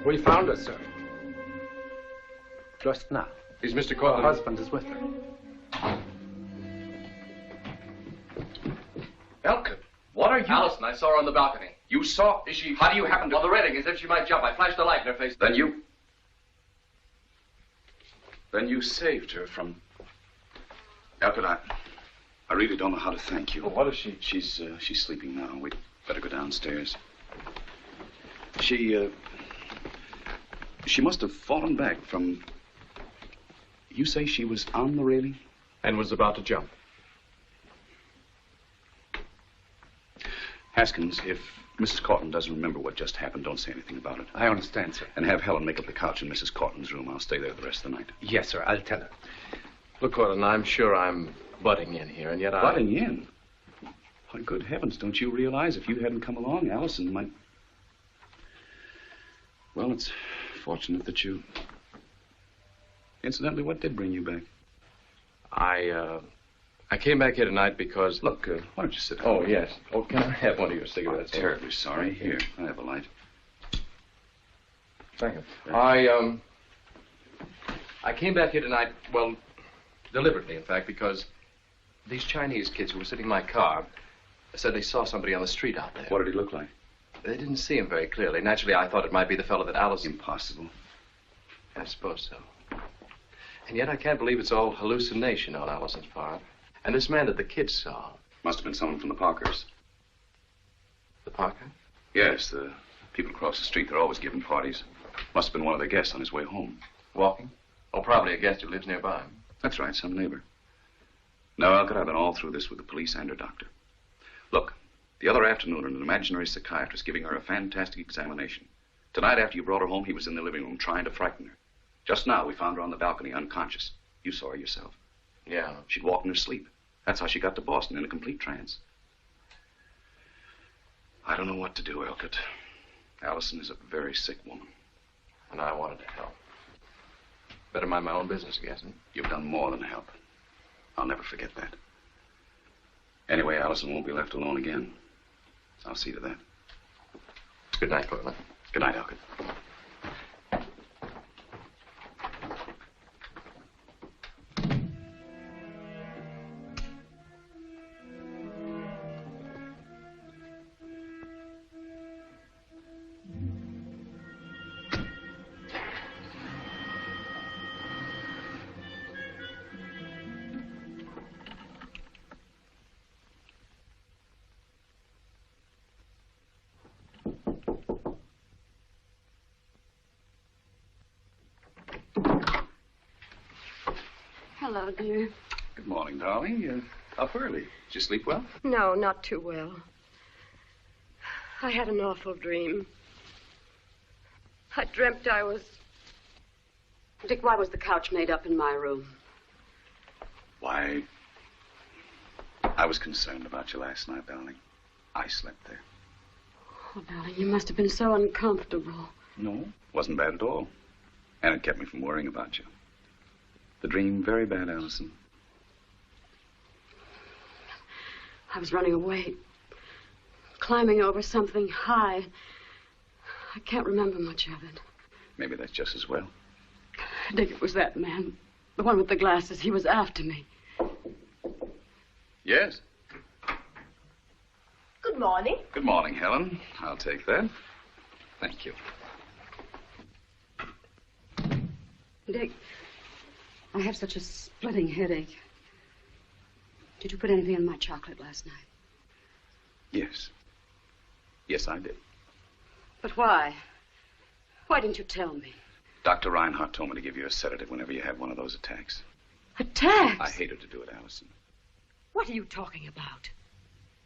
We found her, sir. Just now. Is Mr. Her Cortland? husband is with her. Elkin, what are you? Allison, I saw her on the balcony. You saw? Is she? How do you happen to? On the railing, as if she might jump. I flashed a light in her face. Then you saved her from. Elkin, I really don't know how to thank you. Well, what is she? She's sleeping now. We'd better go downstairs. She must have fallen back from. You say she was on the railing? And was about to jump. Haskins, if Mrs. Cortland doesn't remember what just happened, don't say anything about it. I understand, sir. And have Helen make up the couch in Mrs. Cortland's room. I'll stay there the rest of the night. Yes, sir. I'll tell her. Look, Cortland, I'm sure I'm butting in here, and yet Butting in? Oh, good heavens, don't you realize if you hadn't come along, Allison might... Well, it's fortunate that you... Incidentally, what did bring you back? I came back here tonight because... Look, why don't you sit down? Oh, yes. Oh, can I have one of your cigarettes? I'm terribly sorry. Here, I have a light. Thank you. I came back here tonight, well, deliberately, in fact, because these Chinese kids who were sitting in my car said they saw somebody on the street out there. What did he look like? They didn't see him very clearly. Naturally, I thought it might be the fellow that Alice... Impossible. I suppose so. And yet I can't believe it's all hallucination on Allison's part. And this man that the kids saw... Must have been someone from the Parkers. The Parker? Yes, the people across the street. They're always giving parties. Must have been one of their guests on his way home. Walking? Oh, probably a guest who lives nearby. That's right, some neighbor. No, Alcott, I've been all through this with the police and her doctor. Look, the other afternoon, an imaginary psychiatrist giving her a fantastic examination. Tonight, after you brought her home, he was in the living room trying to frighten her. Just now, we found her on the balcony, unconscious. You saw her yourself. Yeah. She'd walked in her sleep. That's how she got to Boston, in a complete trance. I don't know what to do, Elcott. Allison is a very sick woman. And I wanted to help. Better mind my own business, I guess. You've done more than help. I'll never forget that. Anyway, Allison won't be left alone again. I'll see to that. Good night, Cortland. Good night, Elcott. Hello, dear. Good morning, darling. You're up early. Did you sleep well? No, not too well. I had an awful dream. I dreamt I was... Dick, why was the couch made up in my room? Why, I was concerned about you last night, darling. I slept there. Oh, darling, you must have been so uncomfortable. No, wasn't bad at all. And it kept me from worrying about you. The dream very bad, Allison. I was running away, climbing over something high. I can't remember much of it. Maybe that's just as well. Dick, it was that man, the one with the glasses. He was after me. Yes. Good morning. Good morning, Helen. I'll take that. Thank you. Dick, I have such a splitting headache. Did you put anything in my chocolate last night? Yes. Yes, I did. But why? Why didn't you tell me? Dr. Reinhardt told me to give you a sedative whenever you have one of those attacks. Attacks? I hated to do it, Allison. What are you talking about?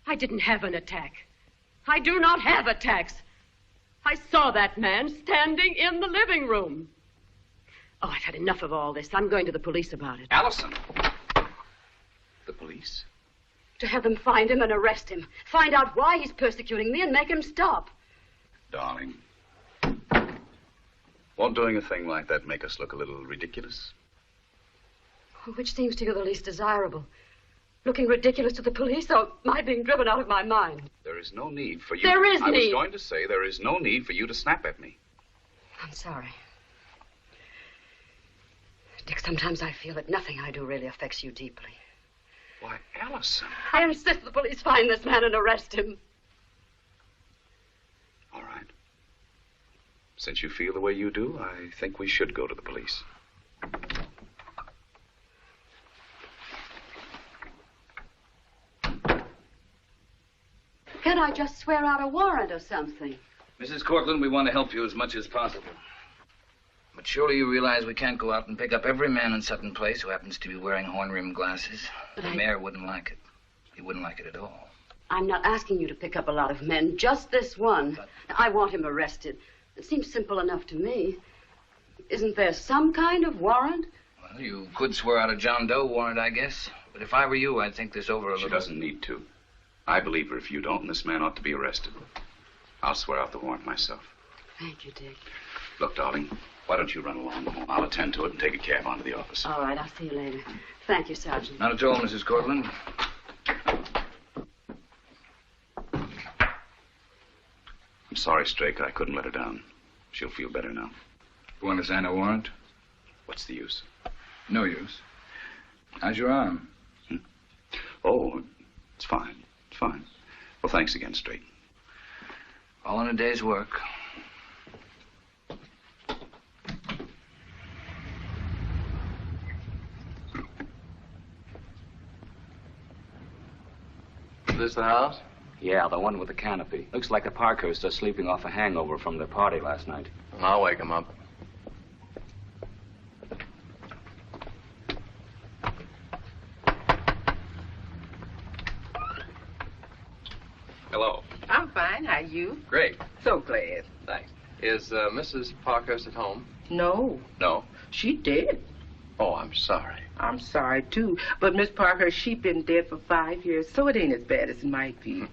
I didn't have an attack. I do not have attacks. I saw that man standing in the living room. Oh, I've had enough of all this. I'm going to the police about it. Allison! The police? To have them find him and arrest him. Find out why he's persecuting me and make him stop. Darling, won't doing a thing like that make us look a little ridiculous? Which seems to you the least desirable? Looking ridiculous to the police or my being driven out of my mind? There is no need for you... There is need. I was going to say there is no need for you to snap at me. I'm sorry. Dick, sometimes I feel that nothing I do really affects you deeply. Why, Allison. I insist the police find this man and arrest him. All right. Since you feel the way you do, I think we should go to the police. Can't I just swear out a warrant or something? Mrs. Cortland, we want to help you as much as possible. But surely you realize we can't go out and pick up every man in Sutton Place who happens to be wearing horn-rimmed glasses. The mayor wouldn't like it. He wouldn't like it at all. I'm not asking you to pick up a lot of men, just this one. I want him arrested. It seems simple enough to me. Isn't there some kind of warrant? Well, you could swear out a John Doe warrant, I guess. But if I were you, I'd think this over a little. She doesn't need to. I believe her if you don't, and this man ought to be arrested. I'll swear out the warrant myself. Thank you, Dick. Look, darling, why don't you run along home? I'll attend to it and take a cab on to the office. All right, I'll see you later. Thank you, Sergeant. Not at all, Mrs. Cortland. I'm sorry, Strake. I couldn't let her down. She'll feel better now. You want to sign a warrant? What's the use? No use. How's your arm? Oh, it's fine. It's fine. Well, thanks again, Strake. All in a day's work. Is this the house? Yeah, the one with the canopy. Looks like the Parkhursts are sleeping off a hangover from their party last night. I'll wake them up. Hello. I'm fine. How are you? Great. So glad. Thanks. Is Mrs. Parkhurst at home? No. No? She dead. Oh, I'm sorry. I'm sorry, too. But Miss Parkhurst, she been dead for 5 years, so it ain't as bad as it might be.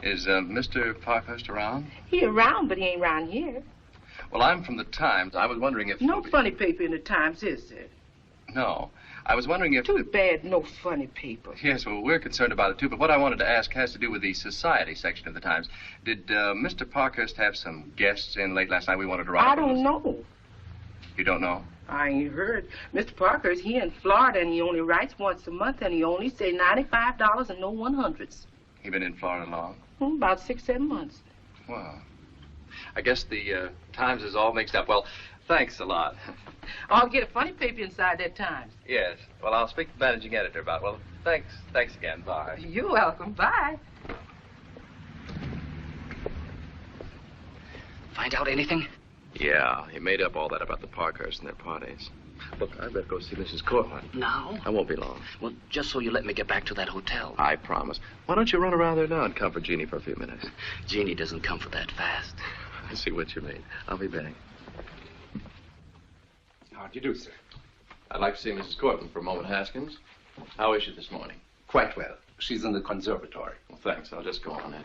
Is Mr. Parkhurst around? He around, but he ain't around here. Well, I'm from the Times. I was wondering if... No funny paper in the Times, is there? No. I was wondering if... Too bad, no funny paper. Yes, well, we're concerned about it, too. But what I wanted to ask has to do with the society section of the Times. Did Mr. Parkhurst have some guests in late last night we wanted to write? I don't know. You don't know? I ain't heard. Mr. Parkhurst, he in Florida, and he only writes once a month, and he only say $95 and no 100s. He been in Florida long? About 6, 7 months. Well, I guess the Times is all mixed up. Well, thanks a lot. I'll get a funny paper inside that Times. Yes. Well, I'll speak to the managing editor about it. Well, thanks. Thanks again. Bye. You're welcome. Bye. Find out anything? Yeah, he made up all that about the Parkhursts and their parties. Look, I better go see Mrs. Cortland. Now? I won't be long. Well, just so you let me get back to that hotel. I promise. Why don't you run around there now and comfort Jeannie for a few minutes? Jeannie doesn't comfort that fast. I see what you mean. I'll be back. How do you do, sir? I'd like to see Mrs. Cortland for a moment, Haskins. How is she this morning? Quite well. She's in the conservatory. Well, thanks. I'll just go on in.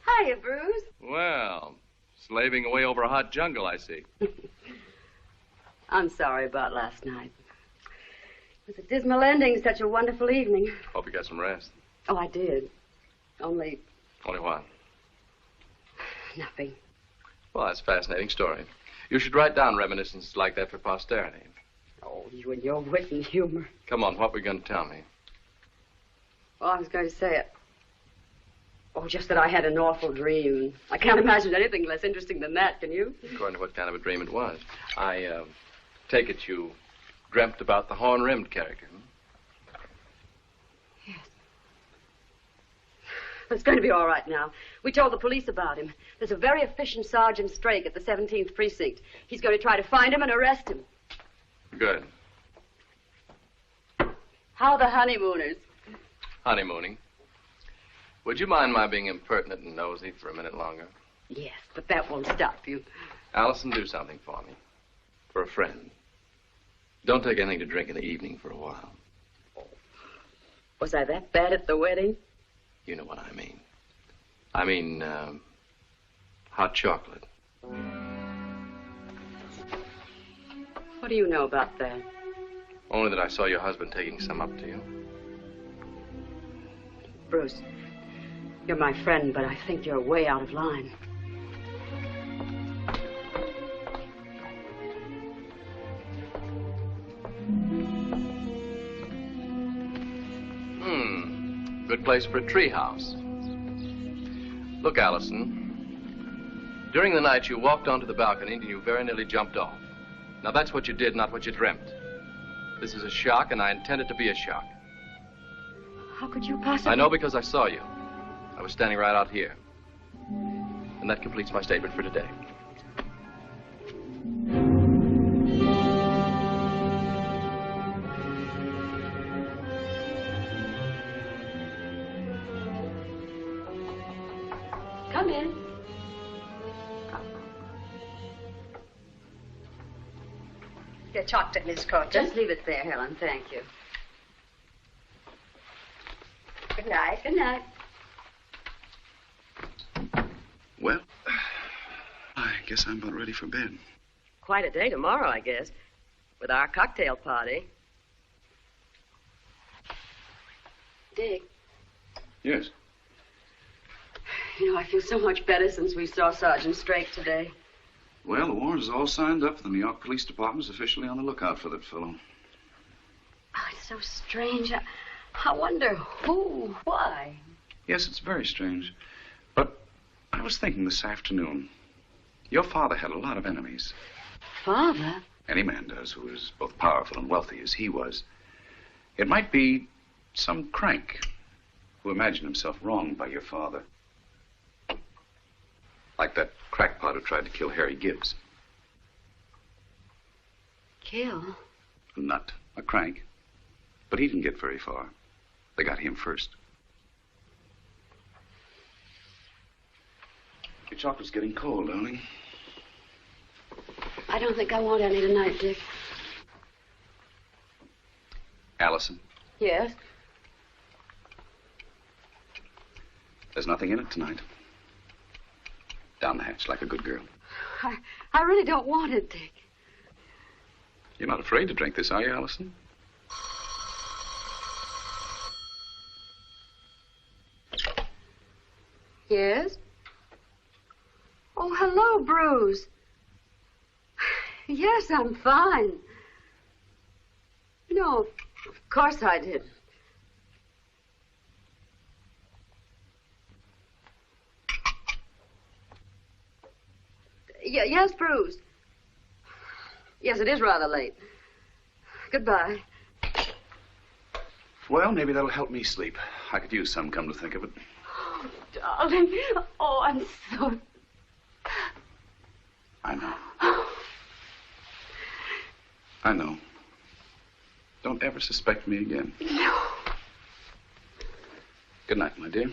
Hiya, Bruce. Well, slaving away over a hot jungle, I see. I'm sorry about last night. It was a dismal ending, such a wonderful evening. Hope you got some rest. Oh, I did. Only Only what? nothing. Well, that's a fascinating story. You should write down reminiscences like that for posterity. Oh, you and your wit and humor. Come on, what were you going to tell me? Well, I was going to say it. Oh, just that I had an awful dream. I can't imagine anything less interesting than that, can you? According to what kind of a dream it was. I take it you dreamt about the horn-rimmed character. Yes. But it's going to be all right now. We told the police about him. There's a very efficient Sergeant Strake at the 17th Precinct. He's going to try to find him and arrest him. Good. How are the honeymooners? Honeymooning. Would you mind my being impertinent and nosy for a minute longer? Yes, but that won't stop you. Allison, do something for me. For a friend. Don't take anything to drink in the evening for a while. Was I that bad at the wedding? You know what I mean. I mean, hot chocolate. What do you know about that? Only that I saw your husband taking some up to you. Bruce, you're my friend, but I think you're way out of line. Good place for a treehouse. Look, Allison. During the night, you walked onto the balcony and you very nearly jumped off. Now, that's what you did, not what you dreamt. This is a shock, and I intend it to be a shock. How could you possibly... I know because I saw you. I was standing right out here. And that completes my statement for today. Come in. Your chocolate, Miss Cortland. Just leave it there, Helen. Thank you. Good night. Good night. Well, I guess I'm about ready for bed. Quite a day tomorrow, I guess, with our cocktail party. Dick, Yes. you know, I feel so much better since we saw Sergeant Strake today. Well, the warrant is all signed up. The New York Police Department is officially on the lookout for that fellow. Oh, it's so strange. I wonder who, why. Yes, it's very strange. But I was thinking this afternoon, your father had a lot of enemies. Father? Any man does who is both powerful and wealthy as he was. It might be some crank who imagined himself wronged by your father. Like that crackpot who tried to kill Harry Gibbs. Kill? A nut, a crank. But he didn't get very far. They got him first. Your chocolate's getting cold, darling. I don't think I want any tonight, Dick. Allison, Yes? there's nothing in it tonight. Down the hatch like a good girl. I really don't want it, Dick. You're not afraid to drink this, are you, Allison? Yes? Oh, hello, Bruce. Yes, I'm fine. No, of course I did. Yes, Bruce. Yes, it is rather late. Goodbye. Well, maybe that'll help me sleep. I could use some, come to think of it. Oh, darling. Oh, I'm so... I know. I know. Don't ever suspect me again. No. Good night, my dear.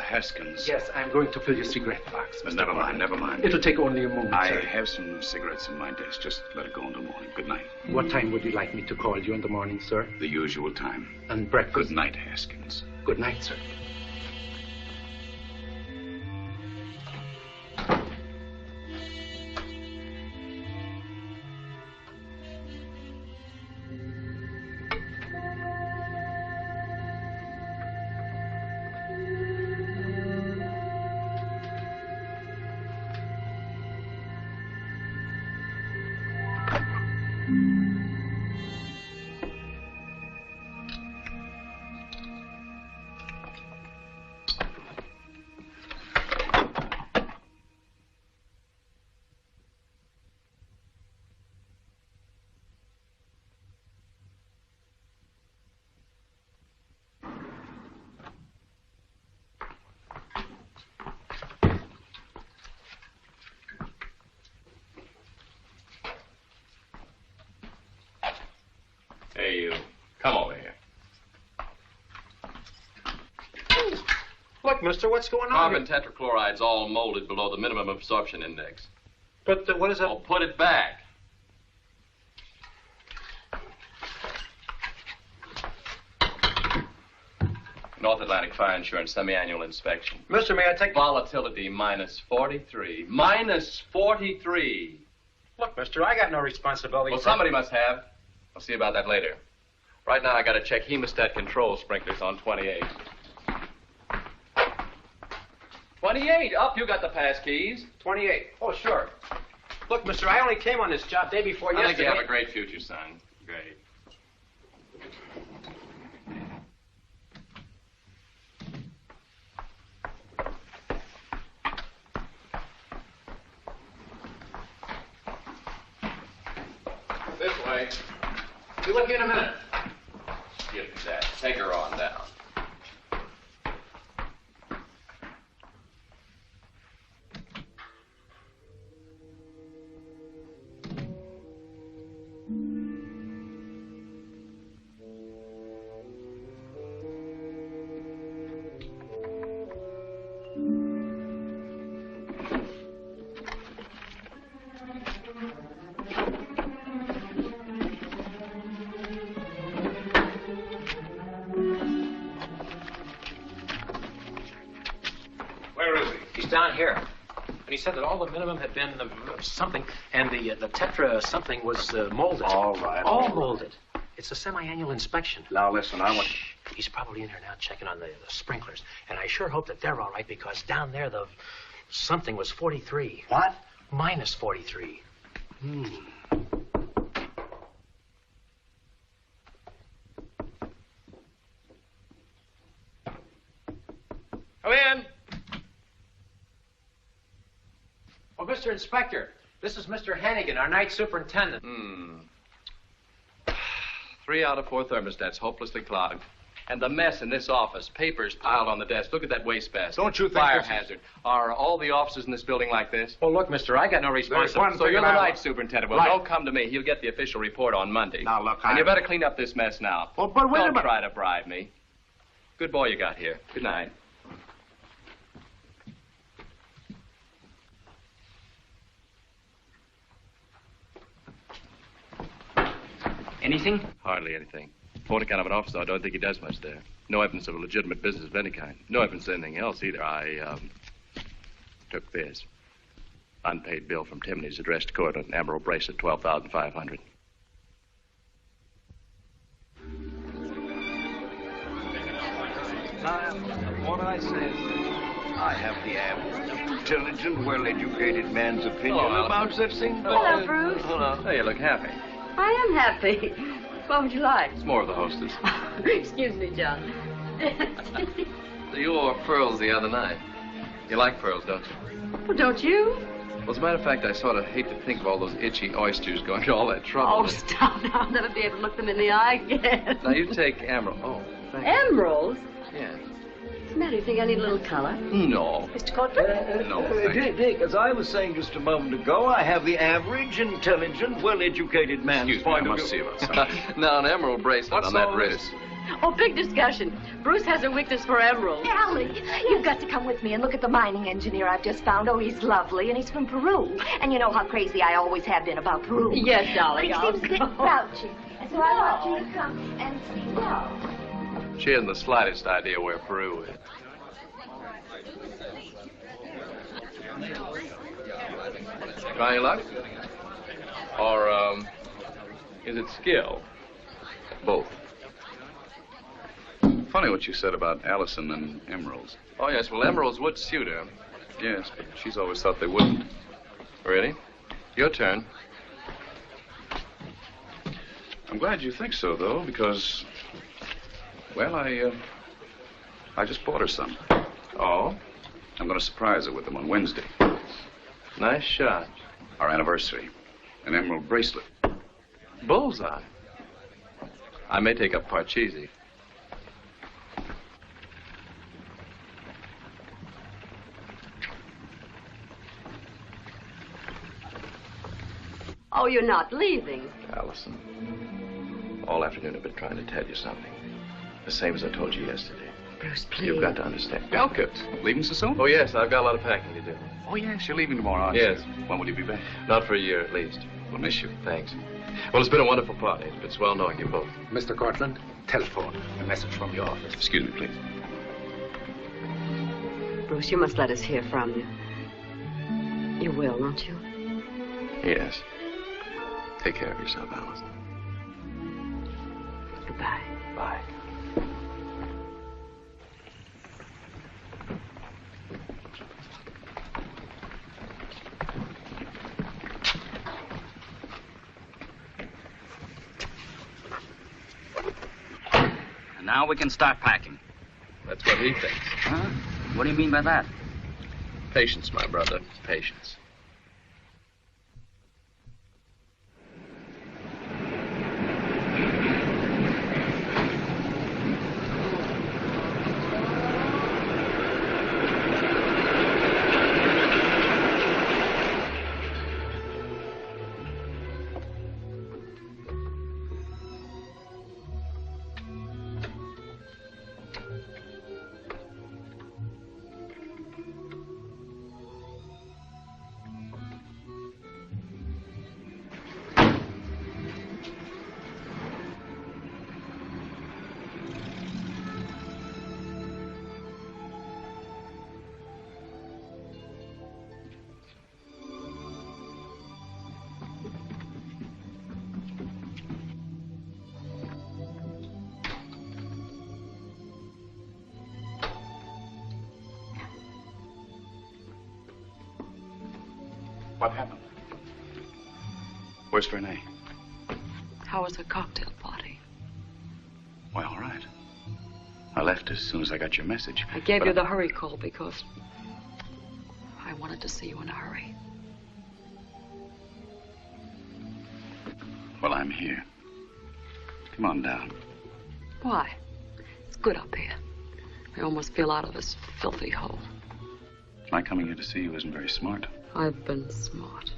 Haskins. Yes, I'm going to fill your cigarette box. Never mind, never mind. It'll take only a moment, I sir. have some cigarettes in my desk. Just let it go in the morning. Good night. What time would you like me to call you in the morning, sir? The usual time. And breakfast? Good night, Haskins. Good night, sir. Hey, you. Come over here. Look, mister, what's going on Carbon tetrachloride's all molded below the minimum absorption index. But what is that? Oh, put it back. North Atlantic Fire Insurance semi-annual inspection. Mister, may I take... Volatility minus 43. Minus 43. Look, mister, I got no responsibility Well, for... somebody must have. I'll see about that later. Right now, I got to check hemostat control sprinklers on 28. 28. Up, you got the pass keys. 28. Oh, sure. Look, mister, I only came on this job day before I think yesterday. you have a great future, son. Great. This way. Be with you in a minute. Get that. Take her on down. Down here. And he said that all the minimum had been something, and the tetra something was molded. All right. All molded. It's a semi-annual inspection. Now, listen, I want... He's probably in here now checking on the sprinklers. And I sure hope that they're all right, because down there the something was 43. What? Minus 43. Come in. Oh, Mr. Inspector, this is Mr. Hannigan, our night superintendent. 3 out of 4 thermostats hopelessly clogged. And the mess in this office, papers piled on the desk. Look at that wastebasket. Don't you think Fire this is- hazard. Are all the offices in this building like this? Well, look, mister, I got no responsibility. So you're the night superintendent. Well, Right. don't come to me. He'll get the official report on Monday. Now, look, And you better clean up this mess now. Oh, but wait a Don't minute. try to bribe me. Good boy you got here. Good night. Anything? Hardly anything. For the kind of an officer, I don't think he does much there. No evidence of a legitimate business of any kind. No evidence of anything else either. I took this. Unpaid bill from Timney's addressed court on an emerald bracelet, $12,500. Now, what I said, I have the average intelligent, well-educated man's opinion Hello, about such things. Hello, Bruce. Hello. Hey, you look happy. I am happy. What would you like? It's more of the hostess. Excuse me, John. You wore pearls the other night. You like pearls, don't you? Well, don't you? Well, as a matter of fact, I sort of hate to think of all those itchy oysters going to all that trouble. Oh, stop now. I'll never be able to look them in the eye again. Now, you take emerald. Oh, thank you. Emeralds? Yeah. What's the matter? You think I need a little color? No. Mr. Colbert? No, thank you. Dick, as I was saying just a moment ago, I have the average, intelligent, well-educated man's Excuse me, I point of must see view. about something. Now, an emerald bracelet on that wrist. Oh, big discussion. Bruce has a weakness for emeralds. Allie, you've got to come with me and look at the mining engineer I've just found. Oh, he's lovely, and he's from Peru. And you know how crazy I always have been about Peru. Yes, darling, But he seems a bit grouchy. And so I want you to come and see. No. She hasn't the slightest idea where Peru is. Try your luck? Or, is it skill? Both. Funny what you said about Allison and emeralds. Oh, yes. Well, emeralds would suit her. Yes, but she's always thought they wouldn't. Really? Your turn. I'm glad you think so, though, because, well, I just bought her some. Oh? I'm going to surprise her with them on Wednesday. Nice shot. Our anniversary. An emerald bracelet. Bullseye. I may take up Parcheesi. Oh, you're not leaving. Allison, all afternoon I've been trying to tell you something. The same as I told you yesterday. Bruce, please. You've got to understand. Elkett, leaving so soon? Oh, yes, I've got a lot of packing to do. Oh, yes, you're leaving tomorrow, aren't Yes. you? When will you be back? Not for a year, at least. We'll miss you. Thanks. Well, it's been a wonderful party. It's been swell knowing you both. Mr. Cortland, telephone. A message from your office. Excuse me, please. Bruce, you must let us hear from you. You will, won't you? Yes. Take care of yourself, Allison. Goodbye. Bye. And now we can start packing. That's what he thinks. Huh? What do you mean by that? Patience, my brother. Patience. What happened? Where's Renee? How was her cocktail party? Why, all right. I left as soon as I got your message. I gave But you the hurry call because I wanted to see you in a hurry. Well, I'm here. Come on down. Why? It's good up here. I almost feel out of this filthy hole. My coming here to see you isn't very smart. I've been smart.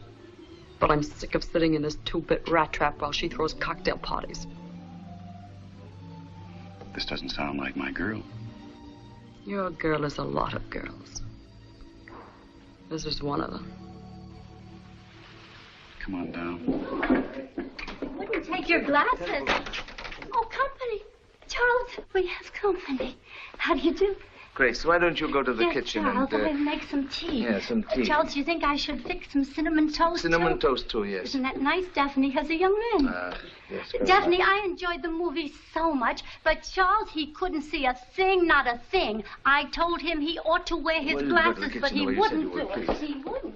But I'm sick of sitting in this two-bit rat trap while she throws cocktail parties. This doesn't sound like my girl. Your girl is a lot of girls. This is one of them. Come on down. Wouldn't take your glasses. Oh, company. Charles, we have company. How do you do? Grace, why don't you go to the Yes, kitchen Charles, and... I'll make some tea. Yeah, some tea. Charles, do you think I should fix some cinnamon toast, Cinnamon too? toast, too, yes. Isn't that nice? Daphne has a young man. Yes. Daphne, I enjoyed the movie so much, but Charles, he couldn't see a thing, not a thing. I told him he ought to wear his Well, you go to the glasses, but kitchen he the way you said wouldn't you would, do it. please. He wouldn't.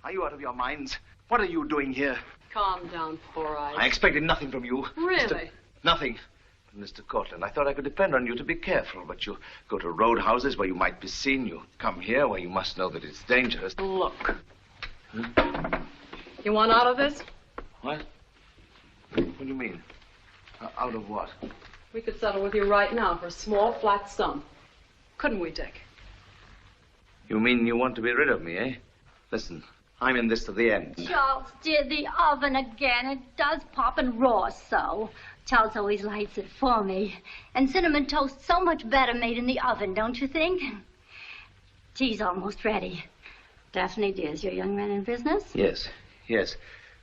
Are you out of your minds? What are you doing here? Calm down, Four Eyes. I expected nothing from you. Really? Nothing. Mr. Cortland, I thought I could depend on you to be careful, but you go to roadhouses where you might be seen. You come here where you must know that it's dangerous. Look. You want out of this? What? What do you mean? Out of what? We could settle with you right now for a small, flat sum. Couldn't we, Dick? You mean you want to be rid of me, eh? Listen, I'm in this to the end. Charles, dear, the oven again. It does pop and roar so. Charles always lights it for me. And cinnamon toast so much better made in the oven, don't you think? Tea's almost ready. Daphne, dear, is your young man in business? Yes.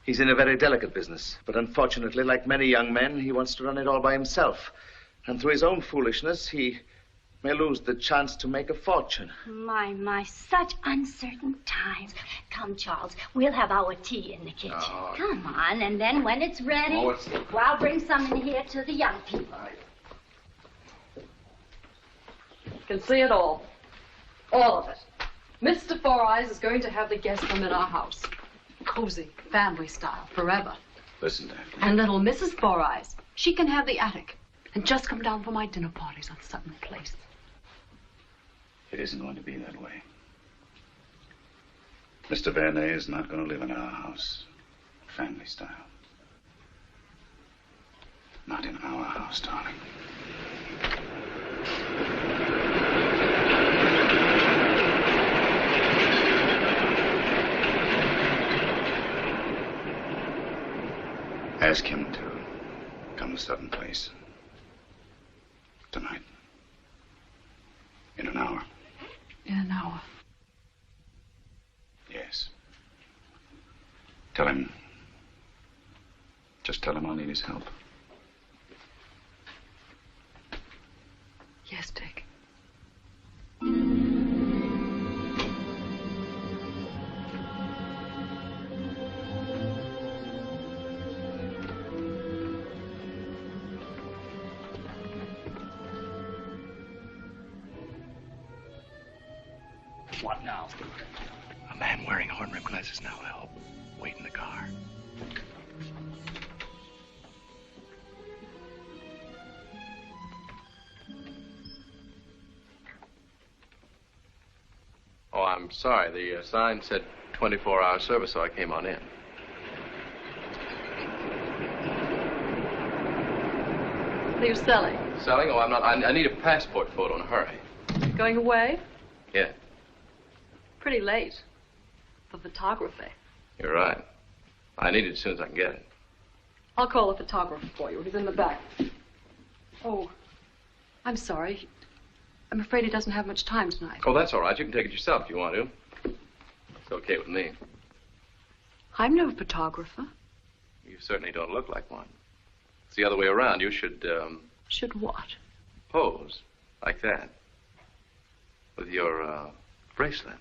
He's in a very delicate business. But unfortunately, like many young men, he wants to run it all by himself. And through his own foolishness, he may lose the chance to make a fortune. My, such uncertain times. Come, Charles, we'll have our tea in the kitchen. Oh. Come on, and then when it's ready, well, I'll bring some in here to the young people. You can see it all. All of it. Mr. Four Eyes is going to have the guest room in our house. Cozy, family style, forever. Listen, Daphne. And little Mrs. Four Eyes, she can have the attic. And just come down for my dinner parties on Sutton Place. It isn't going to be that way. Mr. Vernet is not going to live in our house. Family style. Not in our house, darling. Ask him to come to Sutton Place. Tonight. In an hour. In an hour? Yes. Tell him. Just tell him I'll need his help. Yes, Dick. What now? A man wearing horn-rimmed glasses now, I hope. Wait in the car. Oh, I'm sorry. The sign said 24-hour service, so I came on in. What are you selling? Selling? Oh, I'm not. I need a passport photo in a hurry. Going away? Yeah, Pretty late. For photography. you're right. I need it as soon as I can get it. I'll call the photographer for you. He's in the back. Oh, I'm sorry. I'm afraid he doesn't have much time tonight. Oh, that's all right. You can take it yourself if you want to. It's okay with me. I'm no photographer. You certainly don't look like one. It's the other way around. You should, Should what? pose like that. With your, bracelet.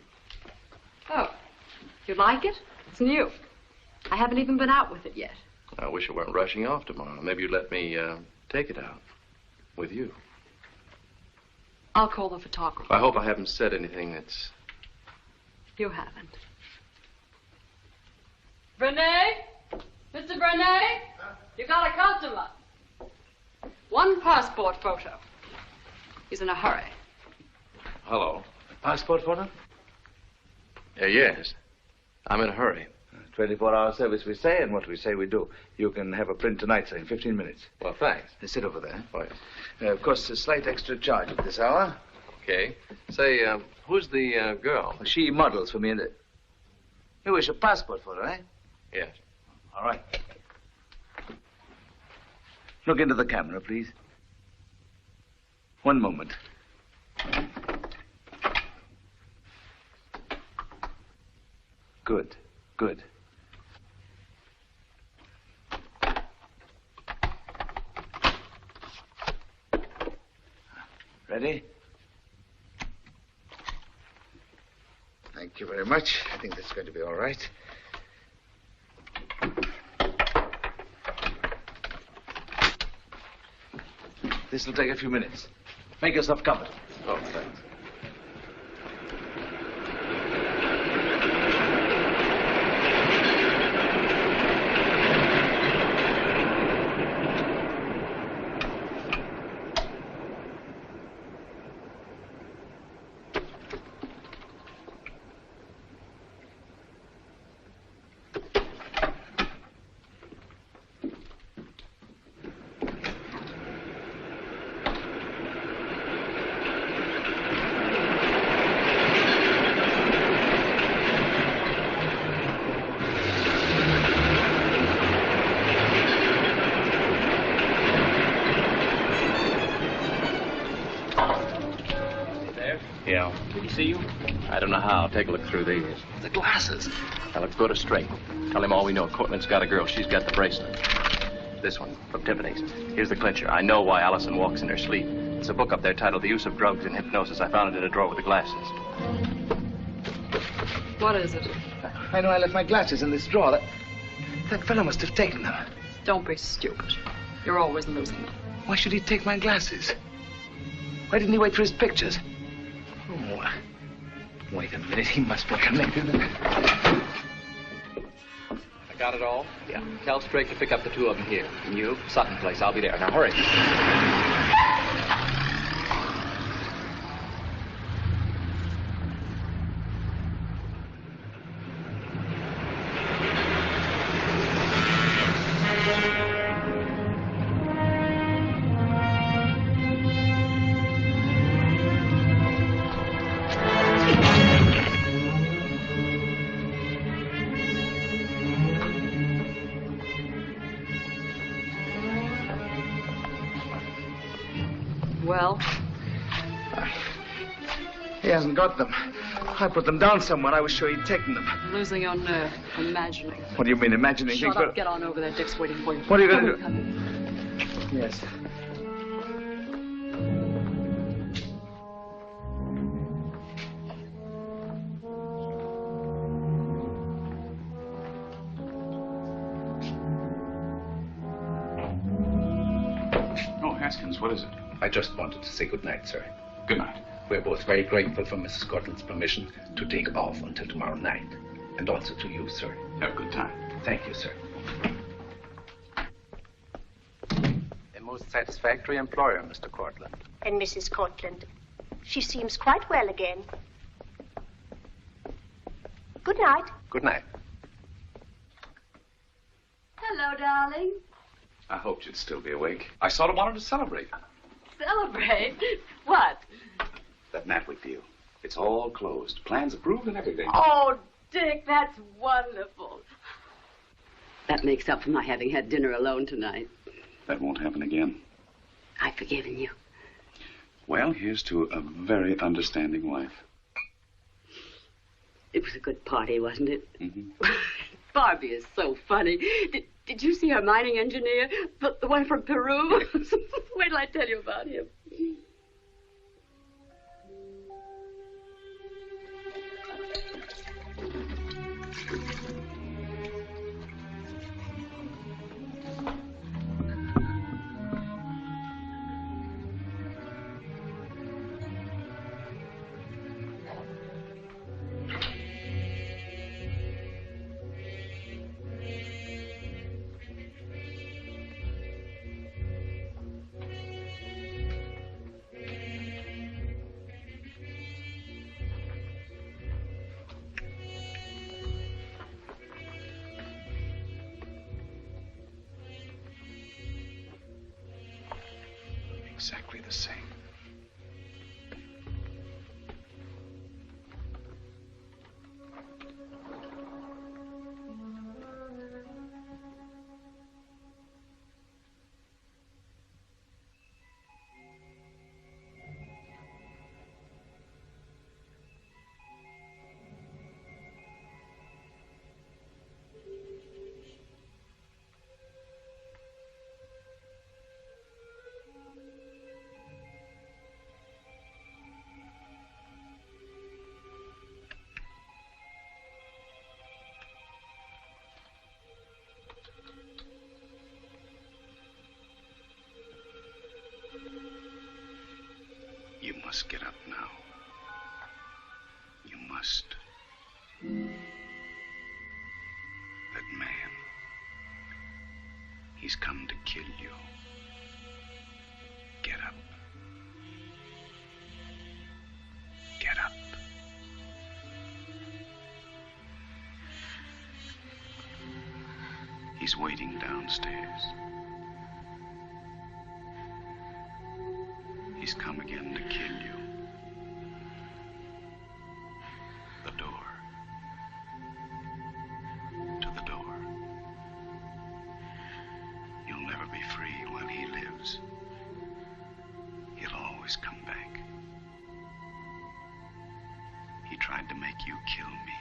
Oh, you like it? It's new. I haven't even been out with it yet. I wish you weren't rushing off tomorrow. Maybe you'd let me, take it out. With you. I'll call the photographer. I hope I haven't said anything that's... You haven't. Brené? Mr. Brené? You got a customer. One passport photo. He's in a hurry. Hello. Passport photo? Yes. I'm in a hurry. 24-hour service we say, and what we say we do. You can have a print tonight, sir, in 15 minutes. Well, thanks. Sit over there. Oh, yes. Of course, a slight extra charge at this hour. Okay. Say, who's the, girl? She models for me in the... You wish a passport photo, eh? Yes. All right. Look into the camera, please. One moment. Good. Good. Ready? Thank you very much. I think that's going to be all right. This will take a few minutes. Make yourself comfortable. Oh, thanks. see you? I don't know how. Take a look through these. The glasses. Now look good or straight. Tell him all we know. Cortland's got a girl. She's got the bracelet. This one, from Tiffany's. Here's the clincher. I know why Allison walks in her sleep. It's a book up there titled The Use of Drugs in Hypnosis. I found it in a drawer with the glasses. What is it? I know I left my glasses in this drawer. That fellow must have taken them. Don't be stupid. You're always losing them. Why should he take my glasses? Why didn't he wait for his pictures? Oh, wait a minute. He must be connected. I got it all? Yeah. Tell Strake to pick up the two of them here. And you, Sutton Place. I'll be there. Now, hurry. Well? He hasn't got them. I put them down somewhere. I was sure he'd taken them. Losing your nerve. Imagining. What do you mean, imagining Shut things? up. Get on over there. Dick's waiting for you. What are you going to do? Come in. Yes. Oh, Haskins, what is it? I just wanted to say good night, sir. Good night. We're both very grateful for Mrs. Cortland's permission to take off until tomorrow night. And also to you, sir. Have a good time. Thank you, sir. A most satisfactory employer, Mr. Cortland. And Mrs. Cortland. She seems quite well again. Good night. Good night. Hello, darling. I hoped you'd still be awake. I sort of wanted to celebrate. Celebrate? What? That night with you. It's all closed. Plans approved and everything. Oh, Dick, that's wonderful. That makes up for my having had dinner alone tonight. That won't happen again. I've forgiven you. Well, here's to a very understanding wife. It was a good party, wasn't it? Mm-hmm. Barbie is so funny. Did you see her mining engineer? The one from Peru? Wait till I tell you about him. Exactly the same. You must get up now. You must. That man, he's come to kill you. Get up. Get up. He's waiting downstairs. He's come again to kill you. The door. To the door. You'll never be free while he lives. He'll always come back. to make you kill me.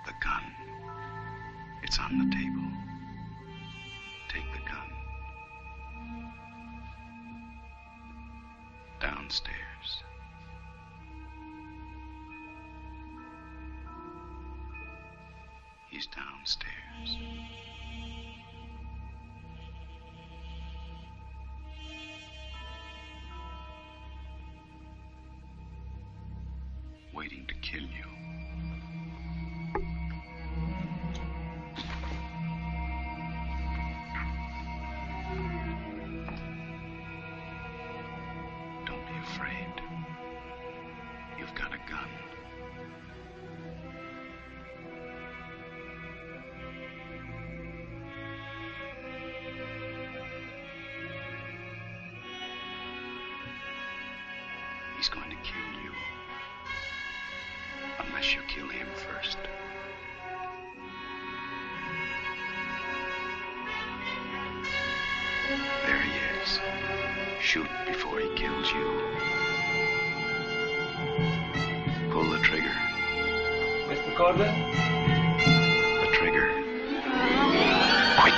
The gun. It's on the table. Take the gun. Downstairs. He's downstairs. Waiting to kill you. Don't be afraid. You've got a gun. He's going to kill you. Unless you kill him first. There he is. Shoot before he kills you. Pull the trigger. Mr. Colbert? The trigger. Quick.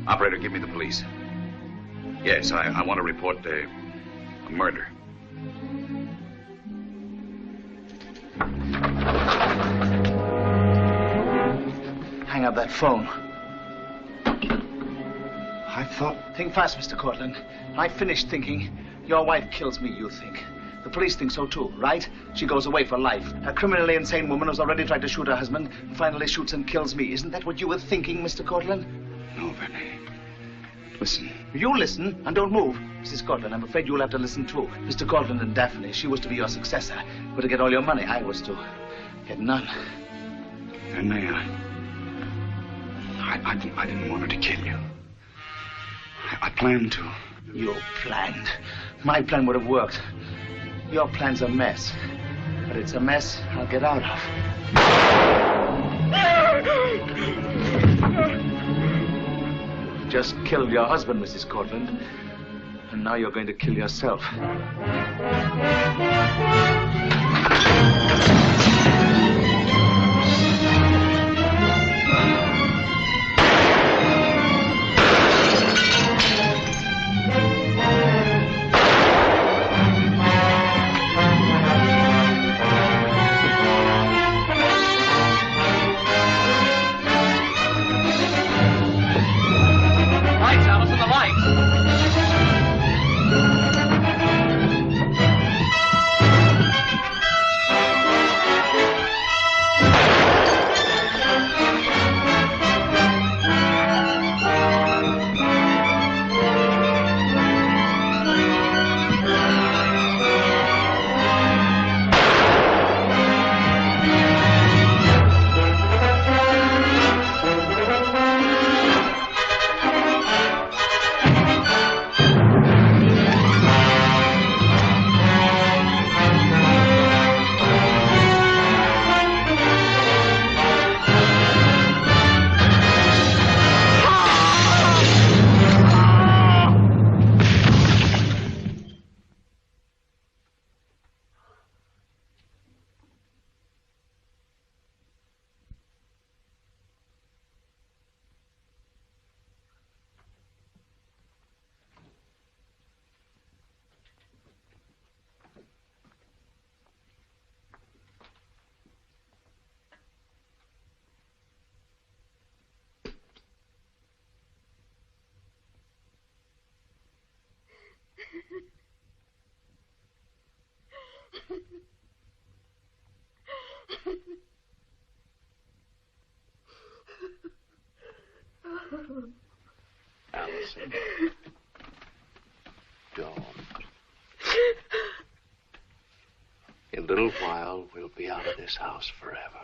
Operator, give me the police. Yes, I want to report a murder. Hang up that phone. I thought... Think fast, Mr. Cortland. I finished thinking. Your wife kills me, you think. The police think so too, right? She goes away for life. A criminally insane woman who's already tried to shoot her husband and finally shoots and kills me. Isn't that what you were thinking, Mr. Cortland? No, Vinny. Listen. You listen and don't move. Mrs. Cortland, I'm afraid you'll have to listen too. Mr. Cortland and Daphne, she was to be your successor. Were to get all your money. I was to get none. Vinny, I didn't want her to kill you. I planned to. You planned. My plan would have worked. Your plan's a mess. But it's a mess I'll get out of. Just killed your husband, Mrs. Cortland. And now you're going to kill yourself. Allison. Don't. In a little while, we'll be out of this house forever.